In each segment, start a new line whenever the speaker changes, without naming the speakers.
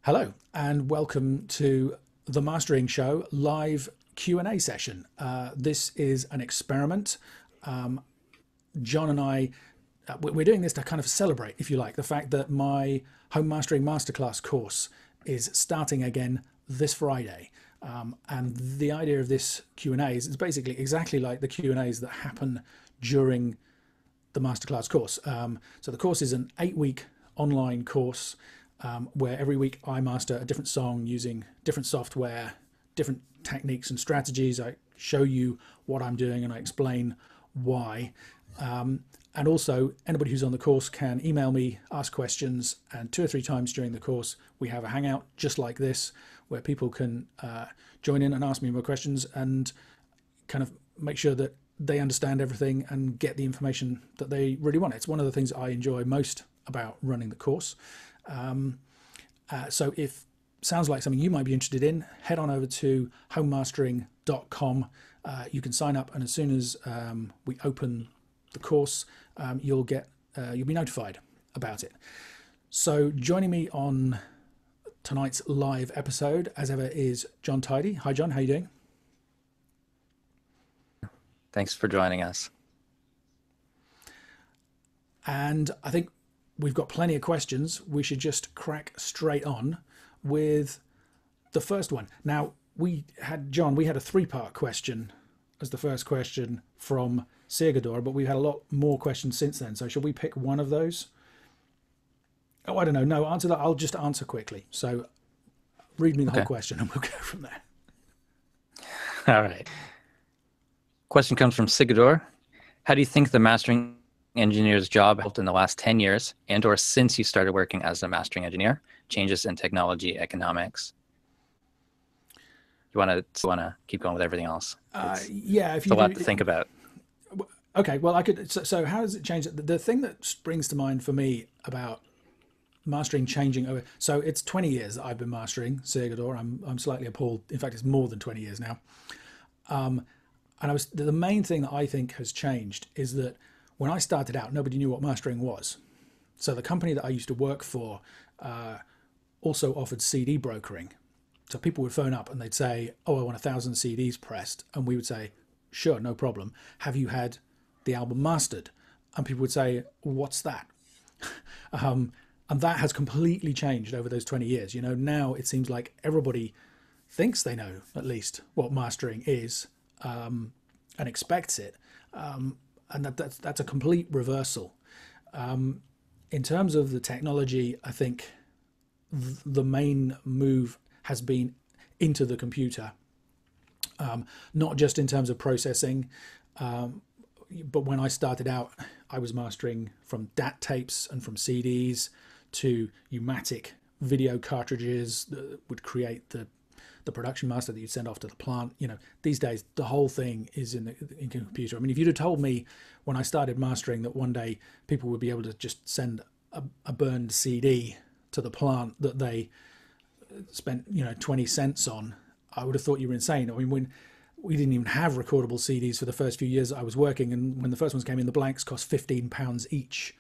Hello and welcome to the Mastering Show live Q&A session. This is an experiment. John and I, we're doing this to kind of celebrate, if you like, the fact that my Home Mastering Masterclass course is starting again this Friday. And the idea of this Q&A is basically exactly like the Q&As that happen during the Masterclass course. So the course is an 8-week online course where every week I master a different song using different software, different techniques and strategies. I show you what I'm doing and I explain why. And also anybody who's on the course can email me, ask questions, and 2 or 3 times during the course we have a hangout just like this where people can join in and ask me more questions and kind of make sure that they understand everything and get the information that they really want. It's one of the things I enjoy most about running the course. So if sounds like something you might be interested in, head on over to homemastering.com. You can sign up, and as soon as we open the course, you'll be notified about it. So joining me on tonight's live episode, as ever, is John Tidy. Hi, John. How you doing?
Thanks for joining us.
And I think we've got plenty of questions. We should just crack straight on with the first one. Now, we had a 3-part question as the first question from Segador, but we've had a lot more questions since then. So should we pick one of those? Oh, I don't know. No, answer that. I'll just answer quickly. So read me the whole question and we'll go from there.
All right. Question comes from Sigador. How do you think the mastering engineer's job helped in the last 10 years and or since you started working as a mastering engineer? Changes in technology, economics? You want to keep going with everything else?
Yeah, if you
it's a lot to think about.
Okay, well, I could. So how does it change? The thing that springs to mind for me about mastering changing over. So it's 20 years that I've been mastering Segador. I'm slightly appalled. In fact, it's more than 20 years now. And the main thing that I think has changed is that when I started out, nobody knew what mastering was. So the company that I used to work for also offered CD brokering. So people would phone up and they'd say, oh, I want 1,000 CDs pressed. And we would say, sure, no problem. Have you had the album mastered? And people would say, what's that? And that has completely changed over those 20 years. You know, now it seems like everybody thinks they know at least what mastering is and expects it. And that's a complete reversal. In terms of the technology, I think the main move has been into the computer, not just in terms of processing, but when I started out, I was mastering from DAT tapes and from CDs to U-matic video cartridges that would create the production master that you'd send off to the plant. You know, these days the whole thing is in the computer. I mean, if you'd have told me when I started mastering that one day people would be able to just send a burned CD to the plant that they spent 20 cents on, I would have thought you were insane. I mean, when we didn't even have recordable CDs for the first few years that I was working, and when the first ones came in, the blanks cost £15 each,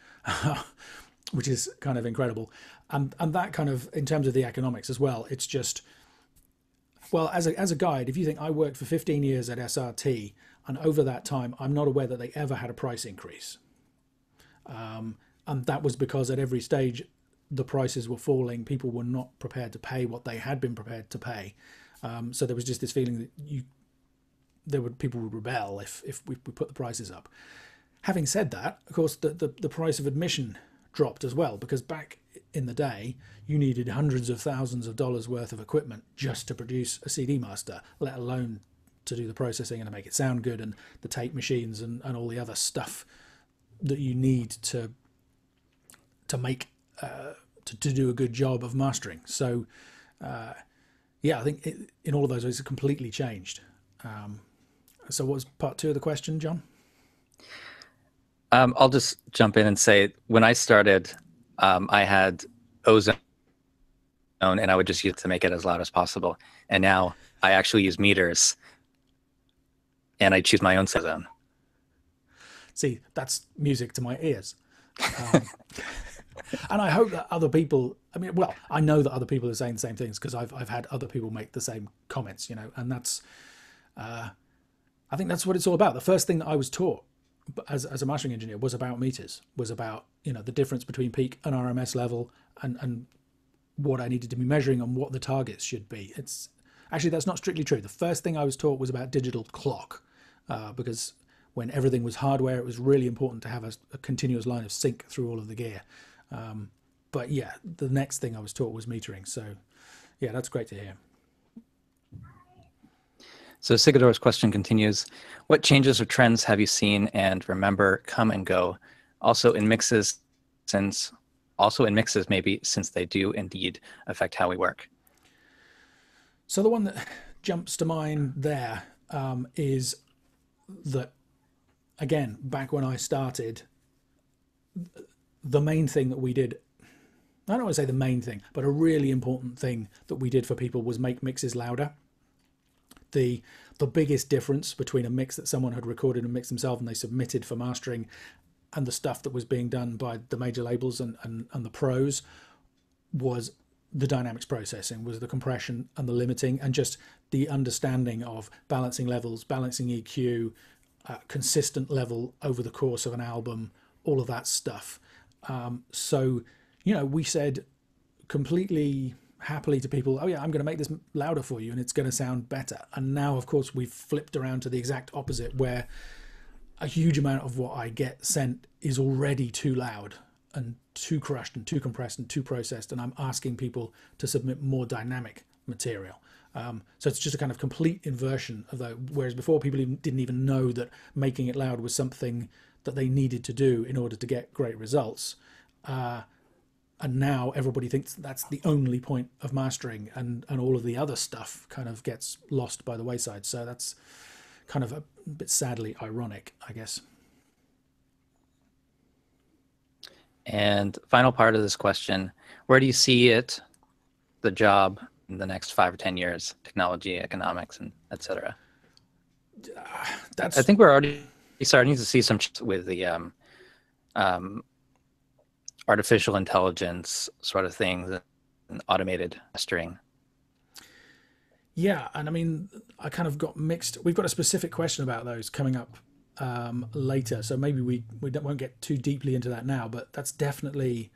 which is kind of incredible. And that kind of, in terms of the economics as well, it's just, well, as a guide, if you think I worked for 15 years at SRT, and over that time, I'm not aware that they ever had a price increase. And that was because at every stage, the prices were falling. People were not prepared to pay what they had been prepared to pay. So there was just this feeling that people would rebel if we put the prices up. Having said that, of course, the price of admission dropped as well, because back in the day, you needed hundreds of thousands of dollars worth of equipment just to produce a CD master, let alone to do the processing and to make it sound good, and the tape machines and all the other stuff that you need to make to do a good job of mastering. So yeah, I think in all of those ways it completely changed. So what was part 2 of the question, John?
I'll just jump in and say, when I started, I had Ozone, and I would just use it to make it as loud as possible. And now I actually use meters, and I choose my own zone.
See, that's music to my ears. And I hope that other people, I mean, well, I know that other people are saying the same things because I've had other people make the same comments, you know, and that's, I think that's what it's all about. The first thing that I was taught as a mastering engineer was about meters, was about, you know, the difference between peak and RMS level, and what I needed to be measuring and what the targets should be. It's actually, that's not strictly true. The first thing I was taught was about digital clock, because when everything was hardware, it was really important to have a continuous line of sync through all of the gear. But yeah, the next thing I was taught was metering. So yeah, that's great to hear.
So Sigurdur's question continues, what changes or trends have you seen and remember come and go? Also in mixes maybe, since they do indeed affect how we work.
So the one that jumps to mind there is that, again, back when I started, the main thing that we did, I don't want to say the main thing, but a really important thing that we did for people was make mixes louder. The biggest difference between a mix that someone had recorded and mixed themselves and they submitted for mastering, and the stuff that was being done by the major labels and the pros, was the dynamics processing, was the compression and the limiting, and just the understanding of balancing levels, balancing EQ, consistent level over the course of an album, all of that stuff. So, you know, we said completely happily to people, oh yeah, I'm going to make this louder for you and it's going to sound better. And now, of course, we've flipped around to the exact opposite, where a huge amount of what I get sent is already too loud and too crushed and too compressed and too processed, and I'm asking people to submit more dynamic material. So it's just a kind of complete inversion of that. Whereas before, people didn't even know that making it loud was something that they needed to do in order to get great results. And now everybody thinks that's the only point of mastering, and all of the other stuff kind of gets lost by the wayside. So that's kind of a bit sadly ironic, I guess.
And final part of this question, where do you see the job in the next 5 or 10 years, technology, economics, and et cetera? I think we're already starting to see some with the artificial intelligence sort of things and automated mastering.
Yeah, and I mean, I kind of got mixed. We've got a specific question about those coming up later, so maybe we won't get too deeply into that now, but that's definitely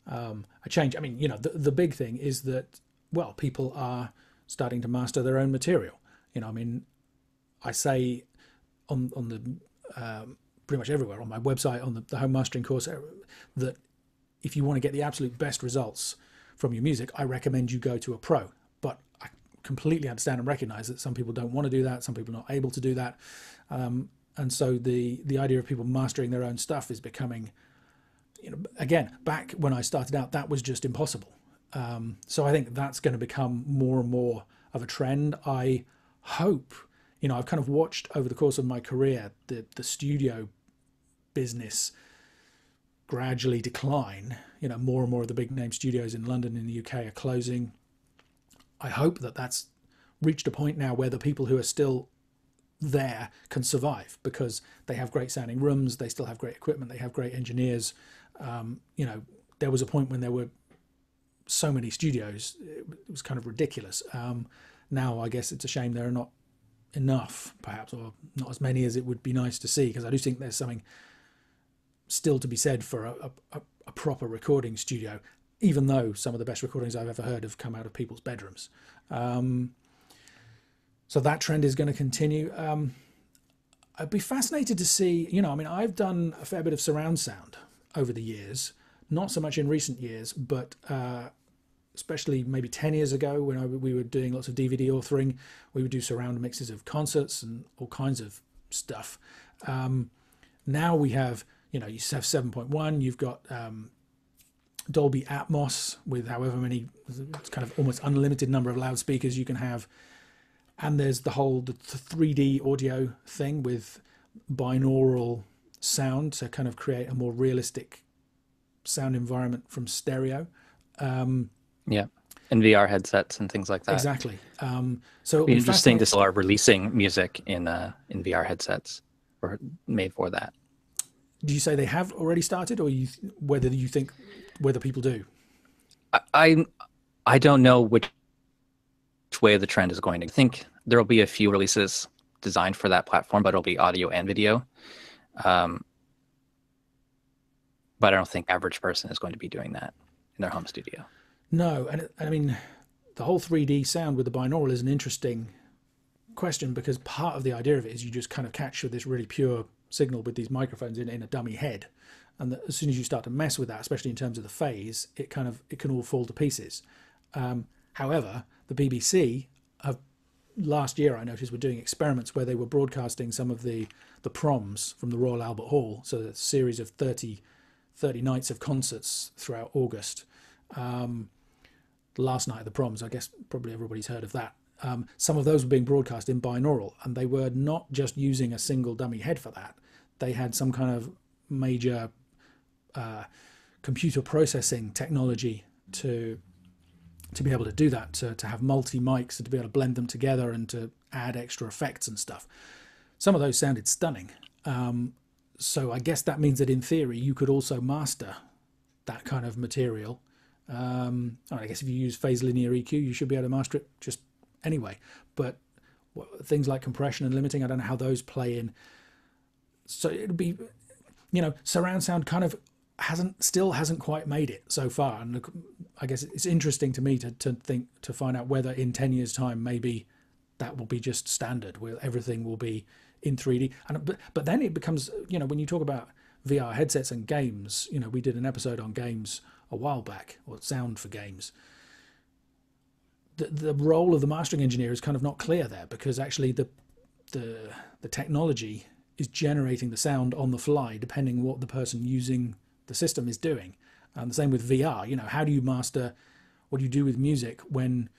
a change. I mean, you know, the big thing is that, well, people are starting to master their own material. You know, I mean, I say on the pretty much everywhere, on my website, on the home mastering course, that if you want to get the absolute best results from your music, I recommend you go to a pro. But I completely understand and recognize that some people don't want to do that, some people are not able to do that. And so the idea of people mastering their own stuff is becoming, you know, again, back when I started out, that was just impossible. So I think that's going to become more and more of a trend. I hope, you know, I've kind of watched over the course of my career the studio business gradually decline. You know, more and more of the big name studios in London and the UK are closing. I hope that that's reached a point now where the people who are still there can survive, because they have great sounding rooms, they still have great equipment, they have great engineers. You know, there was a point when there were so many studios, it was kind of ridiculous. Now I guess it's a shame there are not enough, perhaps, or not as many as it would be nice to see, because I do think there's something still to be said for a proper recording studio, even though some of the best recordings I've ever heard have come out of people's bedrooms. So that trend is going to continue. I'd be fascinated to see, you know, I mean, I've done a fair bit of surround sound over the years, not so much in recent years, but especially maybe 10 years ago when we were doing lots of DVD authoring, we would do surround mixes of concerts and all kinds of stuff. Now we have, you know, you have 7.1, you've got Dolby Atmos with however many, it's kind of almost unlimited number of loudspeakers you can have. And there's the 3D audio thing with binaural sound to kind of create a more realistic sound environment from stereo.
Yeah, and VR headsets and things like that.
Exactly. So it'll
be interesting to start releasing music in VR headsets or made for that.
Do you say they have already started, or whether you think whether people do.
I I don't know which way the trend is going. I think there will be a few releases designed for that platform, but it'll be audio and video. Um, but I don't think average person is going to be doing that in their home studio.
No, and I mean, the whole 3D sound with the binaural is an interesting question, because part of the idea of it is you just kind of capture this really pure signal with these microphones in a dummy head, and as soon as you start to mess with that, especially in terms of the phase, it can all fall to pieces. However, the BBC have, last year I noticed, were doing experiments where they were broadcasting some of the proms from the Royal Albert Hall, so a series of 30 nights of concerts throughout August. The last night of the proms, I guess probably everybody's heard of that. Some of those were being broadcast in binaural, and they were not just using a single dummy head for that. They had some kind of major computer processing technology to be able to do that, to have multi mics and to be able to blend them together and to add extra effects and stuff. Some of those sounded stunning. So I guess that means that in theory you could also master that kind of material. I guess if you use phase linear EQ, you should be able to master it just anyway. But things like compression and limiting, I don't know how those play in. So it'll be, surround sound kind of still hasn't quite made it so far. And I guess it's interesting to me to find out whether in 10 years time, maybe that will be just standard, where everything will be in 3D. But then it becomes, when you talk about VR headsets and games, we did an episode on games a while back, or sound for games. The role of the mastering engineer is kind of not clear there, because actually the technology is generating the sound on the fly depending what the person using the system is doing. And the same with VR. How do you master, what do you do with music when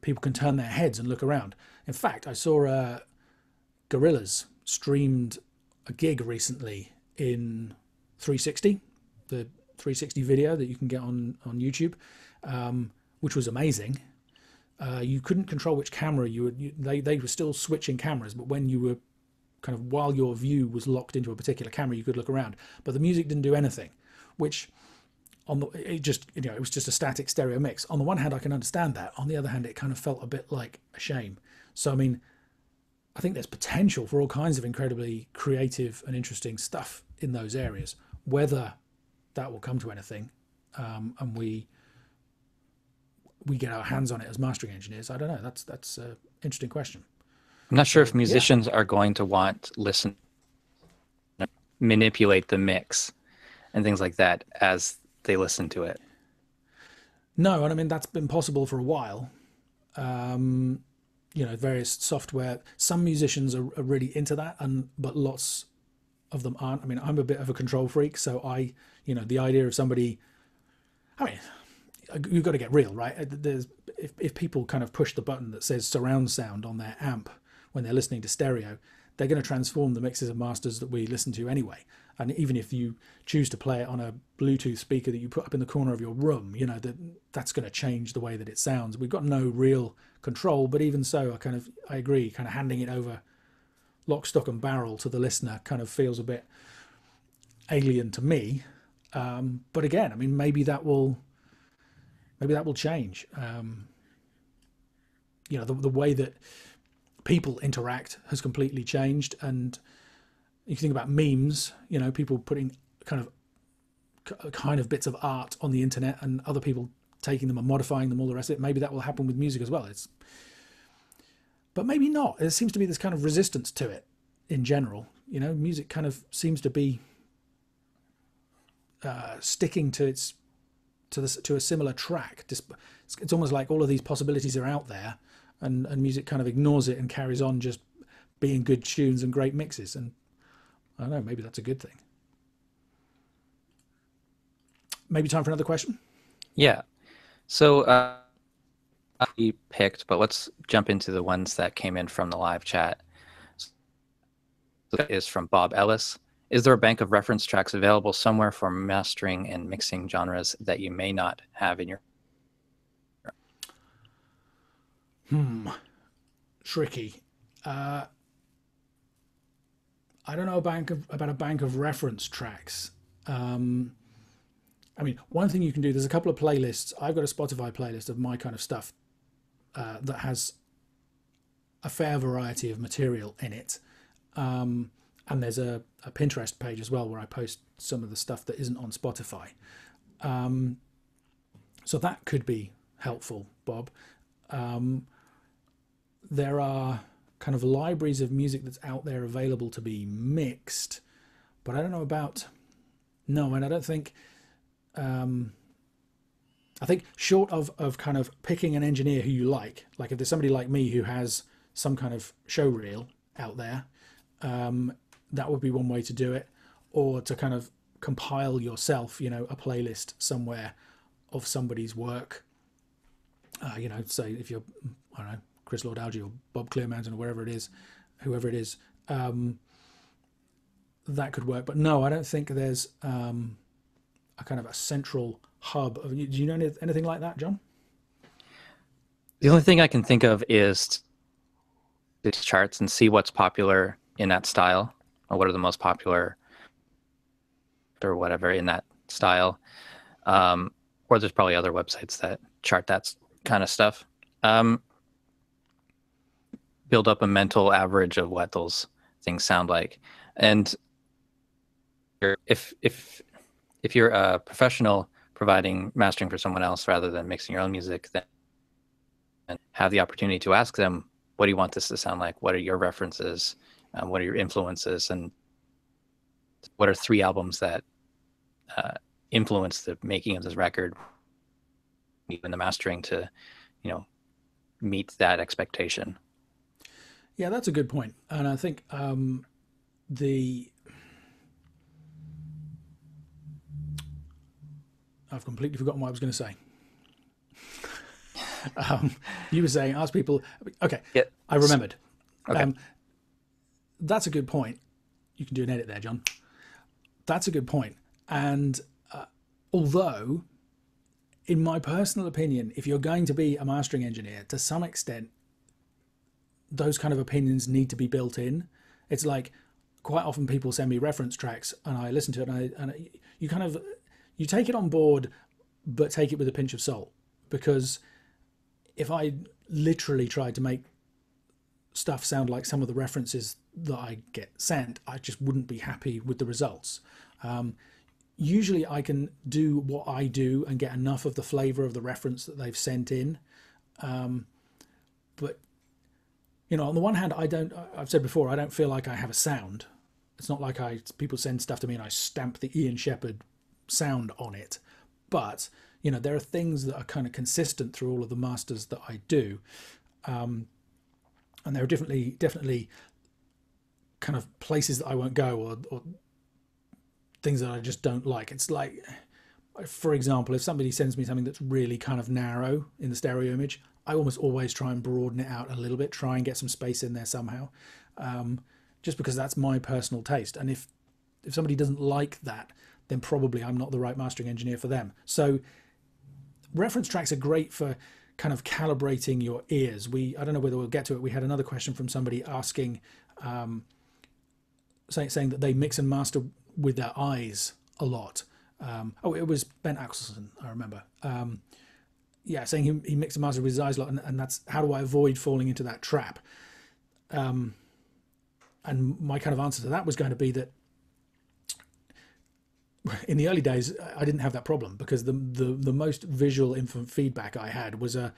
people can turn their heads and look around? In fact, I saw Gorillaz streamed a gig recently in 360, the 360 video that you can get on YouTube, which was amazing. You couldn't control which camera they were still switching cameras, but when you were kind of, while your view was locked into a particular camera, you could look around, but the music didn't do anything, which it was just a static stereo mix. On the one hand, I can understand that. On the other hand, it kind of felt a bit like a shame. So, I mean, I think there's potential for all kinds of incredibly creative and interesting stuff in those areas. Whether that will come to anything, and we get our hands on it as mastering engineers, I don't know. That's an interesting question.
I'm not sure if musicians are going to want manipulate the mix and things like that as they listen to it.
No, and I mean that's been possible for a while. Various software. Some musicians are really into that, but lots of them aren't. I mean, I'm a bit of a control freak, so the idea of somebody, I mean, you've got to get real, right? If people kind of push the button that says surround sound on their amp when they're listening to stereo, they're going to transform the mixes and masters that we listen to anyway. And even if you choose to play it on a Bluetooth speaker that you put up in the corner of your room, that's going to change the way that it sounds. We've got no real control, but even so, I agree, kind of handing it over lock, stock and barrel to the listener kind of feels a bit alien to me. But again, I mean, maybe that will change. The way that people interact has completely changed. And you think about memes, people putting kind of bits of art on the internet and other people taking them and modifying them, all the rest of it. Maybe that will happen with music as well. But maybe not. There seems to be this kind of resistance to it in general. Music kind of seems to be sticking to a similar track. It's almost like all of these possibilities are out there, and music kind of ignores it and carries on just being good tunes and great mixes. And I don't know, maybe that's a good thing. Maybe time for another question?
Yeah. So we picked, but let's jump into the ones that came in from the live chat. So that is from Bob Ellis. Is there a bank of reference tracks available somewhere for mastering and mixing genres that you may not have in your?
Tricky. I don't know about a bank of reference tracks. I mean, one thing you can do, there's a couple of playlists. I've got a Spotify playlist of my kind of stuff that has a fair variety of material in it. And there's a Pinterest page as well where I post some of the stuff that isn't on Spotify. So that could be helpful, Bob. There are kind of libraries of music that's out there available to be mixed, but I don't know about, no, and I don't think, I think short of kind of picking an engineer who you like if there's somebody like me who has some kind of show reel out there, that would be one way to do it, or to kind of compile yourself, a playlist somewhere of somebody's work. Say if you're, I don't know, Chris Lord-Alge or Bob Clearmountain or whoever it is, that could work. But no, I don't think there's a kind of a central hub. Do you know anything like that, John?
The only thing I can think of is these charts and see what's popular in that style, or what are the most popular or whatever in that style. Or there's probably other websites that chart that kind of stuff. Build up a mental average of what those things sound like. And if you're a professional providing mastering for someone else rather than mixing your own music, then have the opportunity to ask them, what do you want this to sound like? What are your references? What are your influences? And what are 3 albums that influenced the making of this record, even the mastering, to, meet that expectation?
Yeah, that's a good point. And I think I've completely forgotten what I was going to say. You were saying, ask people. Okay, yeah. I remembered.
Okay.
That's a good point. You can do an edit there, John. That's a good point. And although, in my personal opinion, if you're going to be a mastering engineer, to some extent, those kind of opinions need to be built in. It's like, quite often people send me reference tracks and I listen to it, and you take it on board, but take it with a pinch of salt. Because if I literally tried to make stuff sound like some of the references that I get sent, I just wouldn't be happy with the results. Usually I can do what I do and get enough of the flavor of the reference that they've sent in. But, on the one hand, I've said before, I don't feel like I have a sound. It's not like people send stuff to me and I stamp the Ian Shepherd sound on it. But, there are things that are kind of consistent through all of the masters that I do. And there are definitely kind of places that I won't go, or things that I just don't like. It's like, for example, if somebody sends me something that's really kind of narrow in the stereo image, I almost always try and broaden it out a little bit, try and get some space in there somehow, just because that's my personal taste. And if somebody doesn't like that, then probably I'm not the right mastering engineer for them. So reference tracks are great for kind of calibrating your ears. I don't know whether we'll get to it. We had another question from somebody asking, saying that they mix and master with their eyes a lot. It was Ben Axelson, I remember. Saying he mixed and mastered with his eyes a lot, and that's, how do I avoid falling into that trap? And my kind of answer to that was going to be that in the early days, I didn't have that problem, because the most visual feedback I had was I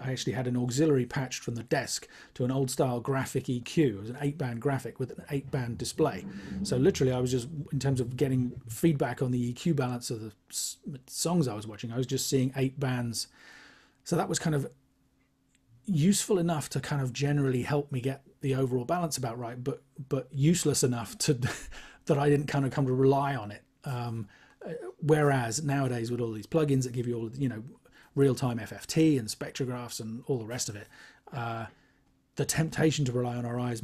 actually had an auxiliary patched from the desk to an old style graphic EQ. It was an 8-band graphic with an 8-band display. So literally I was just, in terms of getting feedback on the EQ balance of the songs I was watching, I was just seeing 8 bands. So that was kind of useful enough to kind of generally help me get the overall balance about right, but useless enough to that I didn't kind of come to rely on it. Whereas nowadays, with all these plugins that give you all, real-time FFT and spectrographs and all the rest of it, the temptation to rely on our eyes is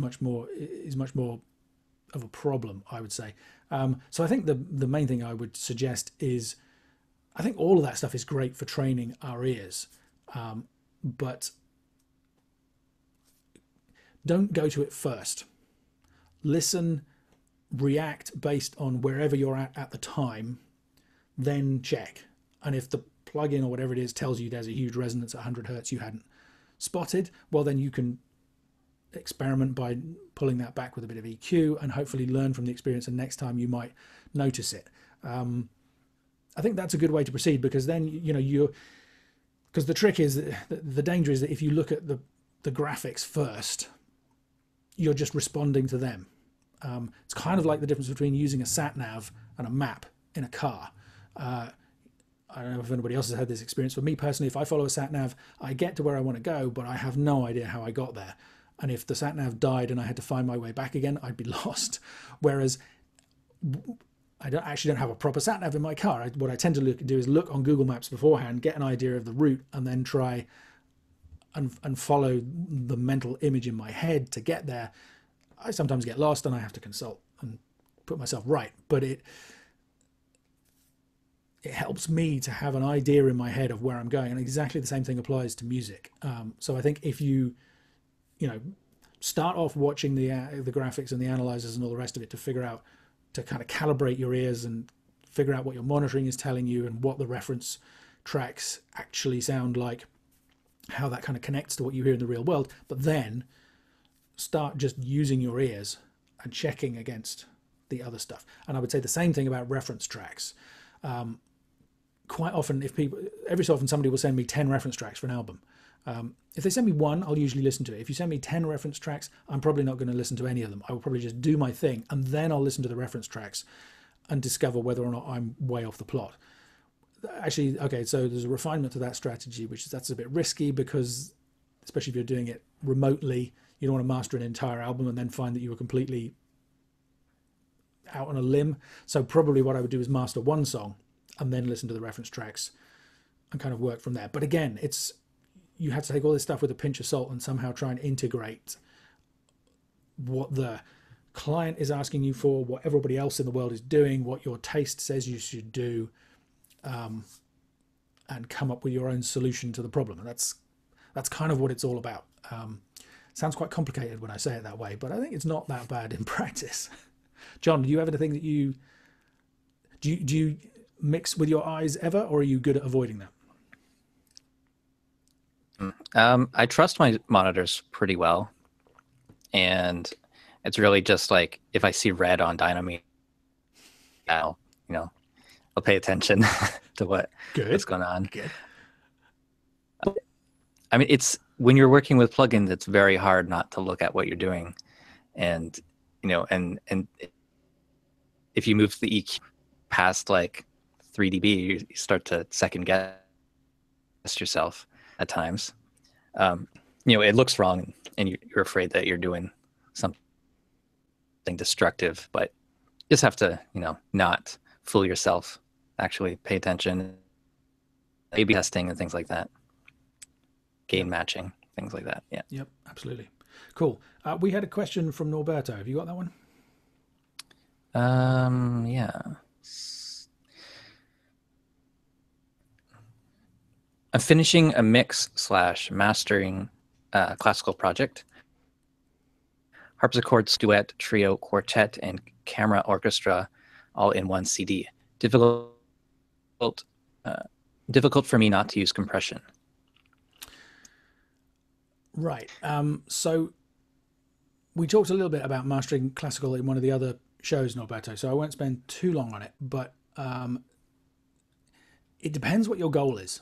much more of a problem, I would say. So I think the main thing I would suggest is, I think all of that stuff is great for training our ears, but don't go to it first. Listen, react based on wherever you're at the time. then check. And if the plugin or whatever it is tells you there's a huge resonance at 100 hertz you hadn't spotted, well, then you can experiment by pulling that back with a bit of EQ and hopefully learn from the experience, and next time you might notice it. I think that's a good way to proceed, because then because the trick is that the danger is that if you look at the graphics first, you're just responding to them. It's kind of like the difference between using a sat nav and a map in a car. I don't know if anybody else has had this experience. For me personally, if I follow a sat nav, I get to where I want to go, but I have no idea how I got there. And if the sat nav died and I had to find my way back again, I'd be lost. Whereas I don't have a proper sat nav in my car. What I tend to do is look on Google Maps beforehand, get an idea of the route, and then try and follow the mental image in my head to get there. I sometimes get lost and I have to consult and put myself right, but it helps me to have an idea in my head of where I'm going, and exactly the same thing applies to music. So I think if you start off watching the graphics and the analyzers and all the rest of it to figure out, to kind of calibrate your ears and figure out what your monitoring is telling you and what the reference tracks actually sound like, how that kind of connects to what you hear in the real world, but then start just using your ears and checking against the other stuff. And I would say the same thing about reference tracks. Quite often, every so often somebody will send me 10 reference tracks for an album. If they send me one, I'll usually listen to it. If you send me 10 reference tracks, I'm probably not going to listen to any of them. I will probably just do my thing, and then I'll listen to the reference tracks and discover whether or not I'm way off the plot. Actually, okay, so there's a refinement to that strategy, that's a bit risky, because especially if you're doing it remotely, you don't want to master an entire album and then find that you were completely out on a limb. So probably what I would do is master one song and then listen to the reference tracks and kind of work from there. But again, you have to take all this stuff with a pinch of salt and somehow try and integrate what the client is asking you for, what everybody else in the world is doing, what your taste says you should do, and come up with your own solution to the problem. And that's kind of what it's all about. Sounds quite complicated when I say it that way, but I think it's not that bad in practice. John, do you have anything that do you mix with your eyes ever, or are you good at avoiding that?
I trust my monitors pretty well, and it's really just like if I see red on Dynamite, I'll pay attention to what's going on.
Good.
I mean, it's when you're working with plugins, it's very hard not to look at what you're doing, and and if you move the EQ past like 3 dB, you start to second guess yourself at times. It looks wrong, and you're afraid that you're doing something destructive, but you just have to not fool yourself. Actually pay attention, A/B testing and things like that, gain matching, things like that. Yeah.
Yep, absolutely. Cool. We had a question from Norberto. Have you got that one?
Yeah. I'm finishing a mix/mastering classical project. Harpsichord, duet, trio, quartet, and camera orchestra all in one CD. Difficult for me not to use compression.
Right. So we talked a little bit about mastering classical in one of the other shows, Norberto, so I won't spend too long on it, but it depends what your goal is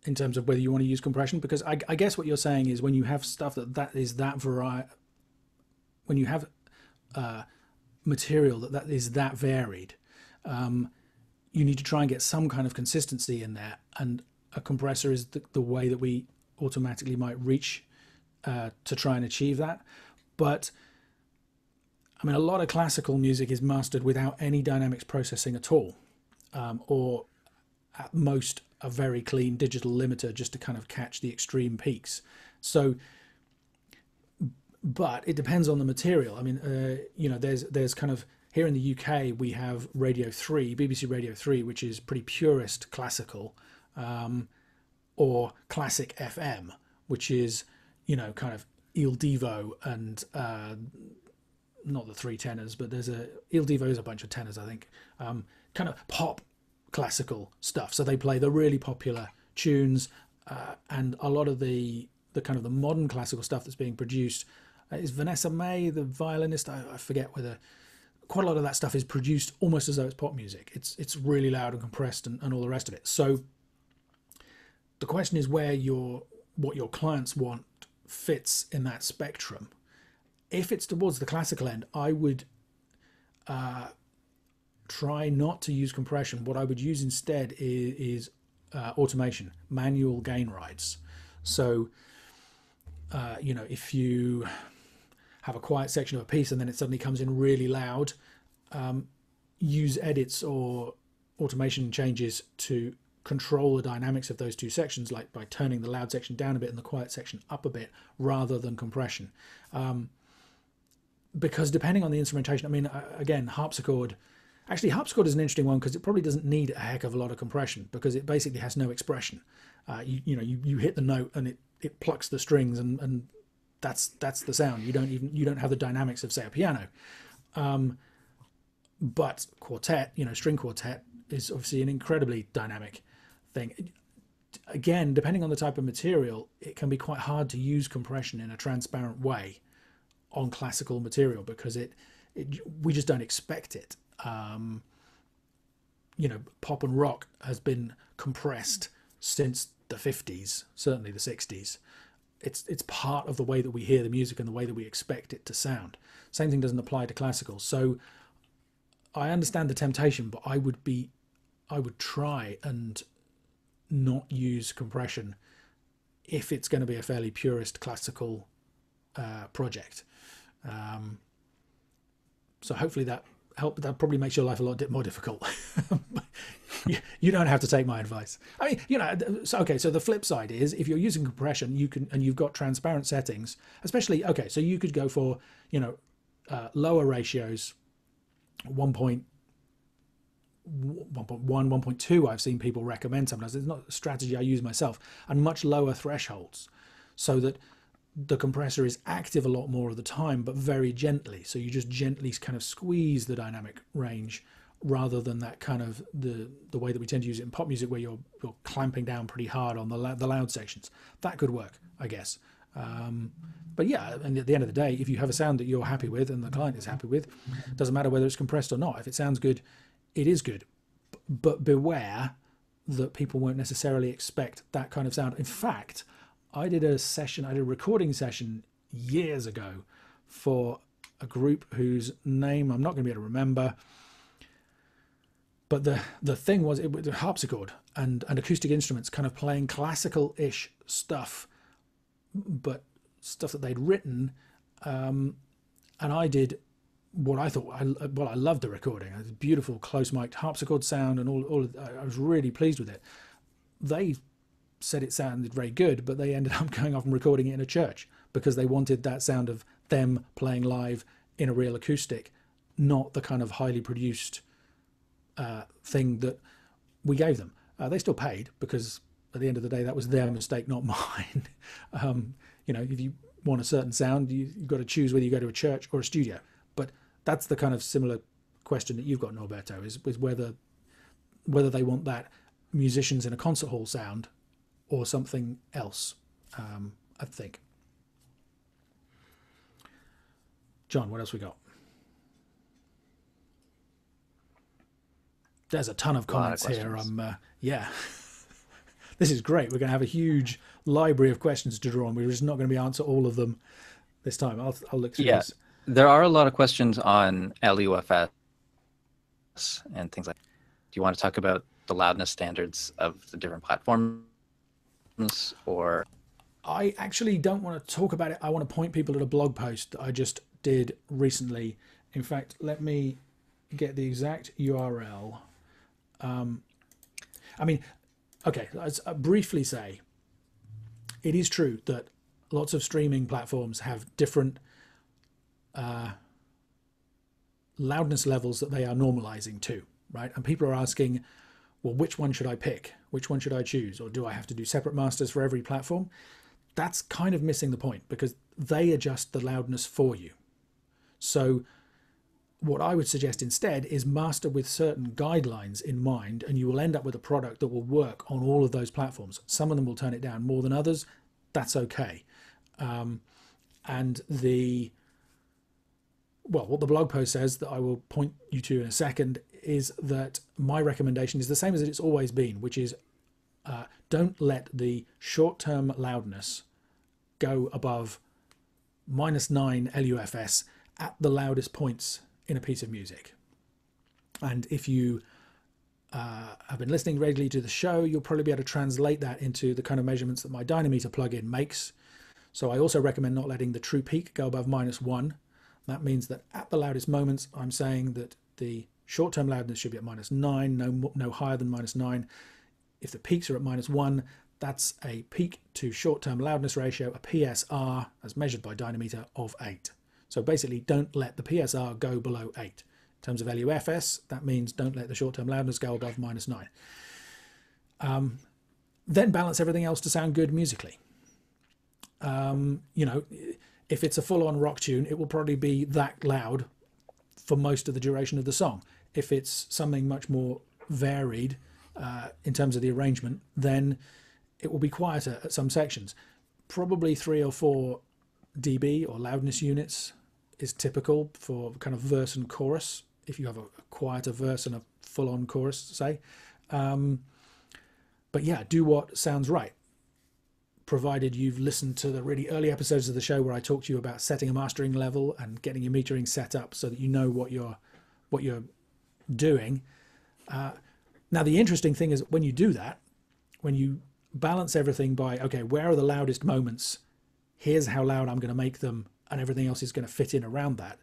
in terms of whether you want to use compression, because I guess what you're saying is when you have stuff that is that variety, when you have material that is that varied, you need to try and get some kind of consistency in there, and a compressor is the way that we automatically might reach to try and achieve that. But I mean, a lot of classical music is mastered without any dynamics processing at all, or at most a very clean digital limiter just to kind of catch the extreme peaks. So, but it depends on the material. I mean, there's kind of, here in the UK, we have Radio 3, BBC Radio 3, which is pretty purist classical, or classic FM, which is, kind of Il Divo and not the three tenors, but Il Divo is a bunch of tenors, I think. Kind of pop classical stuff. So they play the really popular tunes, and a lot of the kind of the modern classical stuff that's being produced is Vanessa May, the violinist. I forget whether quite a lot of that stuff is produced almost as though it's pop music. It's really loud and compressed and all the rest of it. So the question is where what your clients want fits in that spectrum. If it's towards the classical end, I would try not to use compression. What I would use instead is automation, manual gain rides. So, if you have a quiet section of a piece and then it suddenly comes in really loud, use edits or automation changes to control the dynamics of those two sections, like by turning the loud section down a bit and the quiet section up a bit, rather than compression. Because depending on the instrumentation, I mean, again, harpsichord is an interesting one because it probably doesn't need a heck of a lot of compression because it basically has no expression. You hit the note and it plucks the strings and that's the sound. You don't have the dynamics of, say, a piano. But quartet, string quartet is obviously an incredibly dynamic thing. Again, depending on the type of material, it can be quite hard to use compression in a transparent way on classical material because we just don't expect it. Pop and rock has been compressed since the 50s, certainly the 60s. It's part of the way that we hear the music and the way that we expect it to sound. Same thing doesn't apply to classical. So I understand the temptation, but I would try and not use compression if it's going to be a fairly purist classical project. So hopefully that probably makes your life a lot more difficult. You don't have to take my advice. I mean, so the flip side is if you're using compression, you've got transparent settings, especially, so you could go for, lower ratios, 1.1, 1.2 I've seen people recommend sometimes. It's not a strategy I use myself, and much lower thresholds so that the compressor is active a lot more of the time, but very gently. So you just gently kind of squeeze the dynamic range rather than that kind of the way that we tend to use it in pop music where you're clamping down pretty hard on the loud sections. That could work, I guess. But yeah, and at the end of the day, if you have a sound that you're happy with and the client is happy with, it doesn't matter whether it's compressed or not. If it sounds good, it is good. But beware that people won't necessarily expect that kind of sound. In fact, I did a recording session years ago for a group whose name I'm not going to be able to remember. But the thing was, it was a harpsichord and acoustic instruments kind of playing classical-ish stuff, but stuff that they'd written. And I did what I thought, I loved the recording. It was a beautiful close-mic'd harpsichord sound and I was really pleased with it. They said it sounded very good, but they ended up going off and recording it in a church because they wanted that sound of them playing live in a real acoustic, not the kind of highly produced thing that we gave them. They still paid because at the end of the day, that was their mistake, not mine. If you want a certain sound, you've got to choose whether you go to a church or a studio. But that's the kind of similar question that you've got, Norberto, is whether they want that musicians in a concert hall sound or something else, I think. John, what else we got? There's a ton of comments here. This is great. We're going to have a huge library of questions to draw on. We're just not going to be able to answer all of them this time. I'll look through this.
There are a lot of questions on LUFS and things like that. Do you want to talk about the loudness standards of the different platforms? Or
I actually don't want to talk about it. I want to point people at a blog post that I just did recently. In fact, let me get the exact URL. Let's briefly say it is true that lots of streaming platforms have different loudness levels that they are normalizing to, right? And people are asking, well, which one should I pick? Which one should I choose? Or do I have to do separate masters for every platform? That's kind of missing the point because they adjust the loudness for you. So what I would suggest instead is master with certain guidelines in mind, and you will end up with a product that will work on all of those platforms. Some of them will turn it down more than others. That's okay. And what the blog post says that I will point you to in a second is that my recommendation is the same as it's always been, which is don't let the short-term loudness go above -9 LUFS at the loudest points in a piece of music. And if you have been listening regularly to the show, you'll probably be able to translate that into the kind of measurements that my Dynameter plugin makes. So I also recommend not letting the true peak go above -1. That means that at the loudest moments, I'm saying that the short-term loudness should be at -9, no higher than -9. If the peaks are at -1, that's a peak to short-term loudness ratio, a PSR, as measured by Dynameter, of 8. So basically, don't let the PSR go below 8. In terms of LUFS, that means don't let the short-term loudness go above -9. Then balance everything else to sound good musically. You know, if it's a full-on rock tune, it will probably be that loud for most of the duration of the song. If it's something much more varied in terms of the arrangement, then it will be quieter at some sections. Probably 3 or 4 dB or loudness units is typical for kind of verse and chorus, if you have a quieter verse and a full-on chorus, say. But yeah, do what sounds right, provided you've listened to the really early episodes of the show where I talked to you about setting a mastering level and getting your metering set up so that you know what you're doing. Now, the interesting thing is when you do that, when you balance everything by, okay, where are the loudest moments? Here's how loud I'm going to make them, and everything else is going to fit in around that.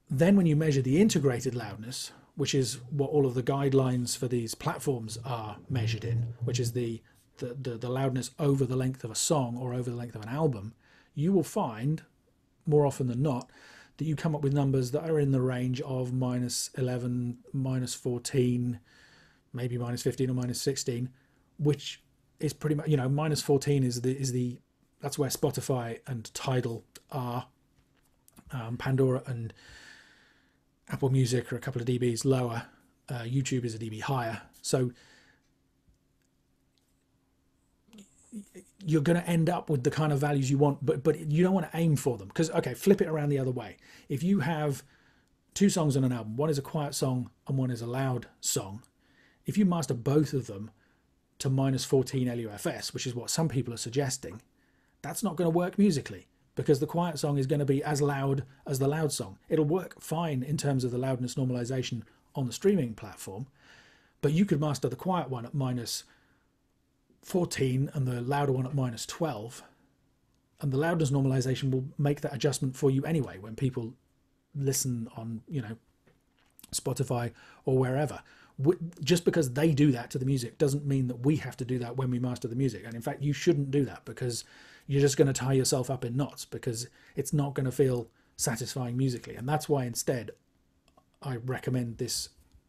Then when you measure the integrated loudness, which is what all of the guidelines for these platforms are measured in, which is the loudness over the length of a song or over the length of an album, you will find, more often than not, that you come up with numbers that are in the range of -11, -14, maybe -15 or -16, which is pretty much, you know, -14 is the that's where Spotify and Tidal are. Pandora and Apple Music are a couple of dBs lower. YouTube is a dB higher. So you're going to end up with the kind of values you want, but you don't want to aim for them. Because, okay, flip it around the other way. If you have 2 songs on an album, one is a quiet song and one is a loud song, if you master both of them to -14 LUFS, which is what some people are suggesting, that's not going to work musically, because the quiet song is going to be as loud as the loud song. It'll work fine in terms of the loudness normalization on the streaming platform, but you could master the quiet one at -14 and the louder one at -12, and the loudness normalization will make that adjustment for you anyway when people listen on, you know, Spotify or wherever. Just because they do that to the music doesn't mean that we have to do that when we master the music. And in fact, you shouldn't do that, because you're just going to tie yourself up in knots, because it's not going to feel satisfying musically. And that's why instead I recommend this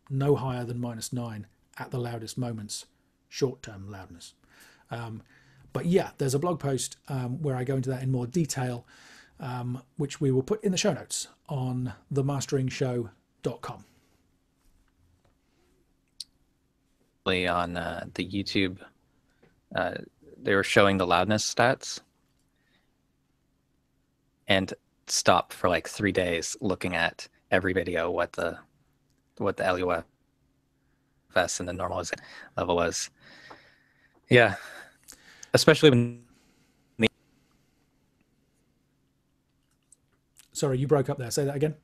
no higher than -9 at the loudest moments, short-term loudness. But yeah, there's a blog post where I go into that in more detail, which we will put in the show notes on themasteringshow.com.
On the YouTube, they were showing the loudness stats, and stopped for like 3 days looking at every video what the LUFS and the normalization level was. Yeah, especially when
Sorry, you broke up there. Say that again.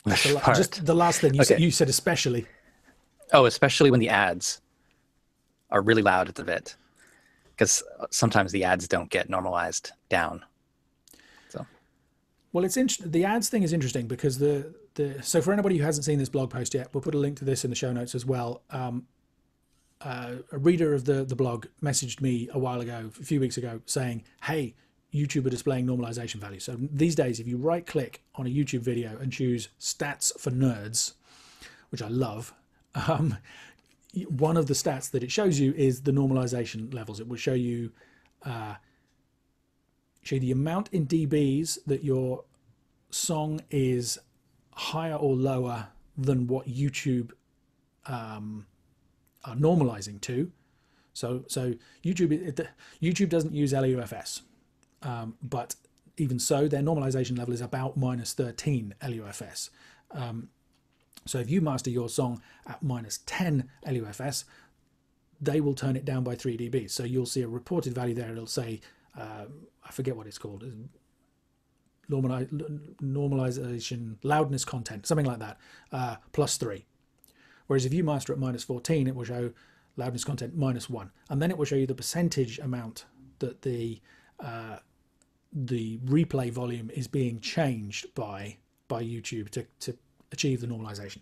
Just the last thing you said, especially.
Oh, especially when the ads are really loud at the bit, because sometimes the ads don't get normalized down. So,
well, it's the ads thing is interesting, because so for anybody who hasn't seen this blog post yet, we'll put a link to this in the show notes as well. A reader of the blog messaged me a few weeks ago, saying, "Hey, YouTube are displaying normalization values." So these days, if you right click on a YouTube video and choose stats for nerds, which I love, one of the stats that it shows you is the normalization levels. It will show you show you the amount in dBs that your song is higher or lower than what YouTube are normalizing to. So YouTube doesn't use LUFS, but even so, their normalization level is about minus 13 LUFS. So if you master your song at minus 10 LUFS, they will turn it down by 3 dB. So you'll see a reported value there. It'll say, I forget what it's called, normalization, loudness content, something like that, +3. Whereas if you master at minus 14, it will show loudness content -1. And then it will show you the percentage amount that the replay volume is being changed by YouTube to achieve the normalization.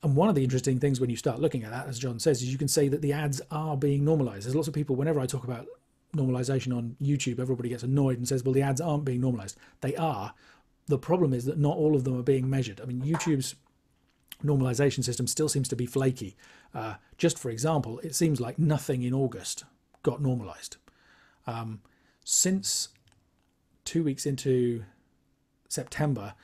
And one of the interesting things when you start looking at that, as John says, is you can say that the ads are being normalized. There's lots of people, whenever I talk about normalization on YouTube, everybody gets annoyed and says, well, the ads aren't being normalized. They are. The problem is that not all of them are being measured. I mean, YouTube's normalization system still seems to be flaky. Just for example, it seems like nothing in August got normalized. Since 2 weeks into September,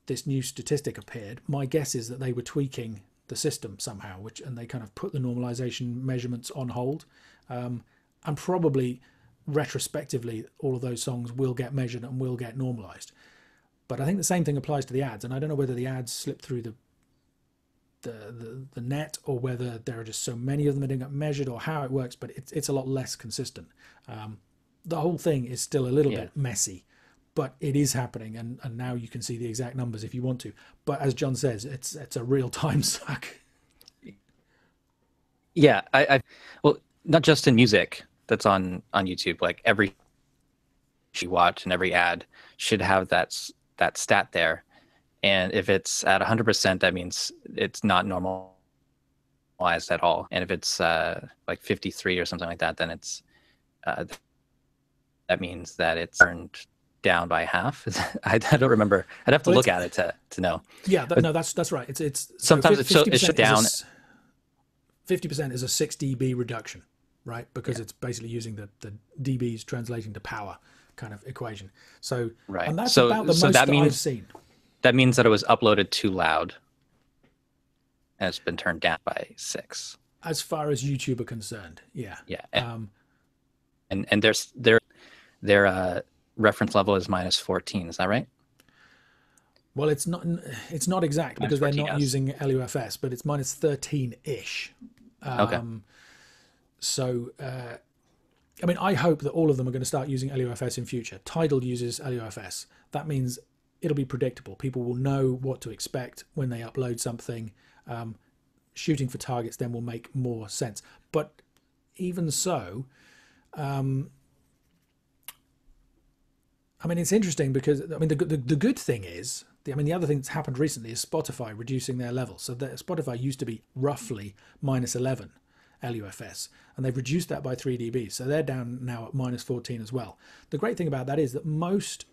this new statistic appeared. My guess is that they were tweaking the system somehow, and they kind of put the normalization measurements on hold. And probably retrospectively, all of those songs will get measured and will get normalized. But I think the same thing applies to the ads. And I don't know whether the ads slip through the net, or whether there are just so many of them that don't get measured, or how it works, but it's a lot less consistent. The whole thing is still a little bit messy, but it is happening, and now you can see the exact numbers if you want to. But as John says, it's a real time suck.
Yeah, well, not just in music that's on YouTube, like every you watch and every ad should have that stat there. And if it's at 100%, that means it's not normalized at all. And if it's like 53 or something like that, then it's that means that it's turned down by half. I don't remember. I'd have to look at it to know.
Yeah, no, that's right. It's
sometimes it's shut down.
50% is a 6 dB reduction, right? Because it's basically using the dBs translating to power kind of equation. So
right,
and that's about the most that I've seen.
That means that it was uploaded too loud, and it's been turned down by 6.
As far as YouTube are concerned, yeah.
Yeah, and their reference level is -14. Is that right?
Well, it's not exact because they're not using LUFS, but it's -13-ish.
Okay.
So, I mean, I hope that all of them are going to start using LUFS in future. Tidal uses LUFS. That means it'll be predictable. People will know what to expect when they upload something. Shooting for targets then will make more sense. But even so, I mean, it's interesting because, I mean, the good thing is, the other thing that's happened recently is Spotify reducing their level. So Spotify used to be roughly -11 LUFS, and they've reduced that by 3 dB. So they're down now at -14 as well. The great thing about that is that most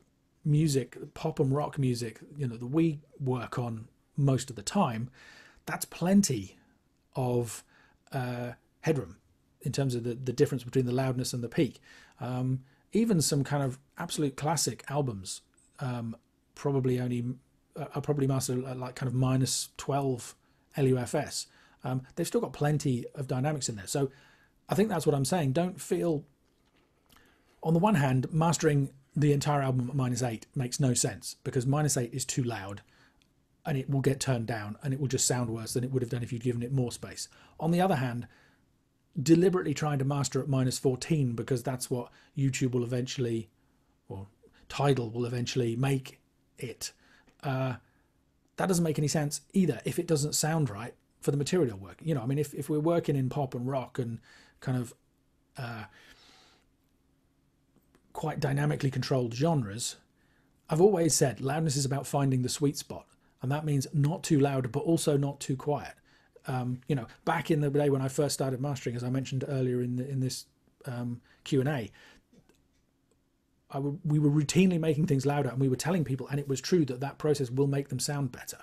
music, pop and rock music, that we work on most of the time, that's plenty of headroom in terms of the difference between the loudness and the peak. Even some kind of absolute classic albums probably mastered at like kind of -12 LUFS. They've still got plenty of dynamics in there. So I think that's what I'm saying. Don't feel, on the one hand, mastering the entire album at -8 makes no sense, because -8 is too loud and it will get turned down and it will just sound worse than it would have done if you'd given it more space. On the other hand, deliberately trying to master at -14 because that's what YouTube will eventually, or Tidal will eventually make it, that doesn't make any sense either if it doesn't sound right for the material work. I mean, if we're working in pop and rock and kind of quite dynamically controlled genres, I've always said loudness is about finding the sweet spot, and that means not too loud but also not too quiet. Back in the day when I first started mastering, as I mentioned earlier in this Q&A, we were routinely making things louder, and we were telling people, and it was true, that process will make them sound better.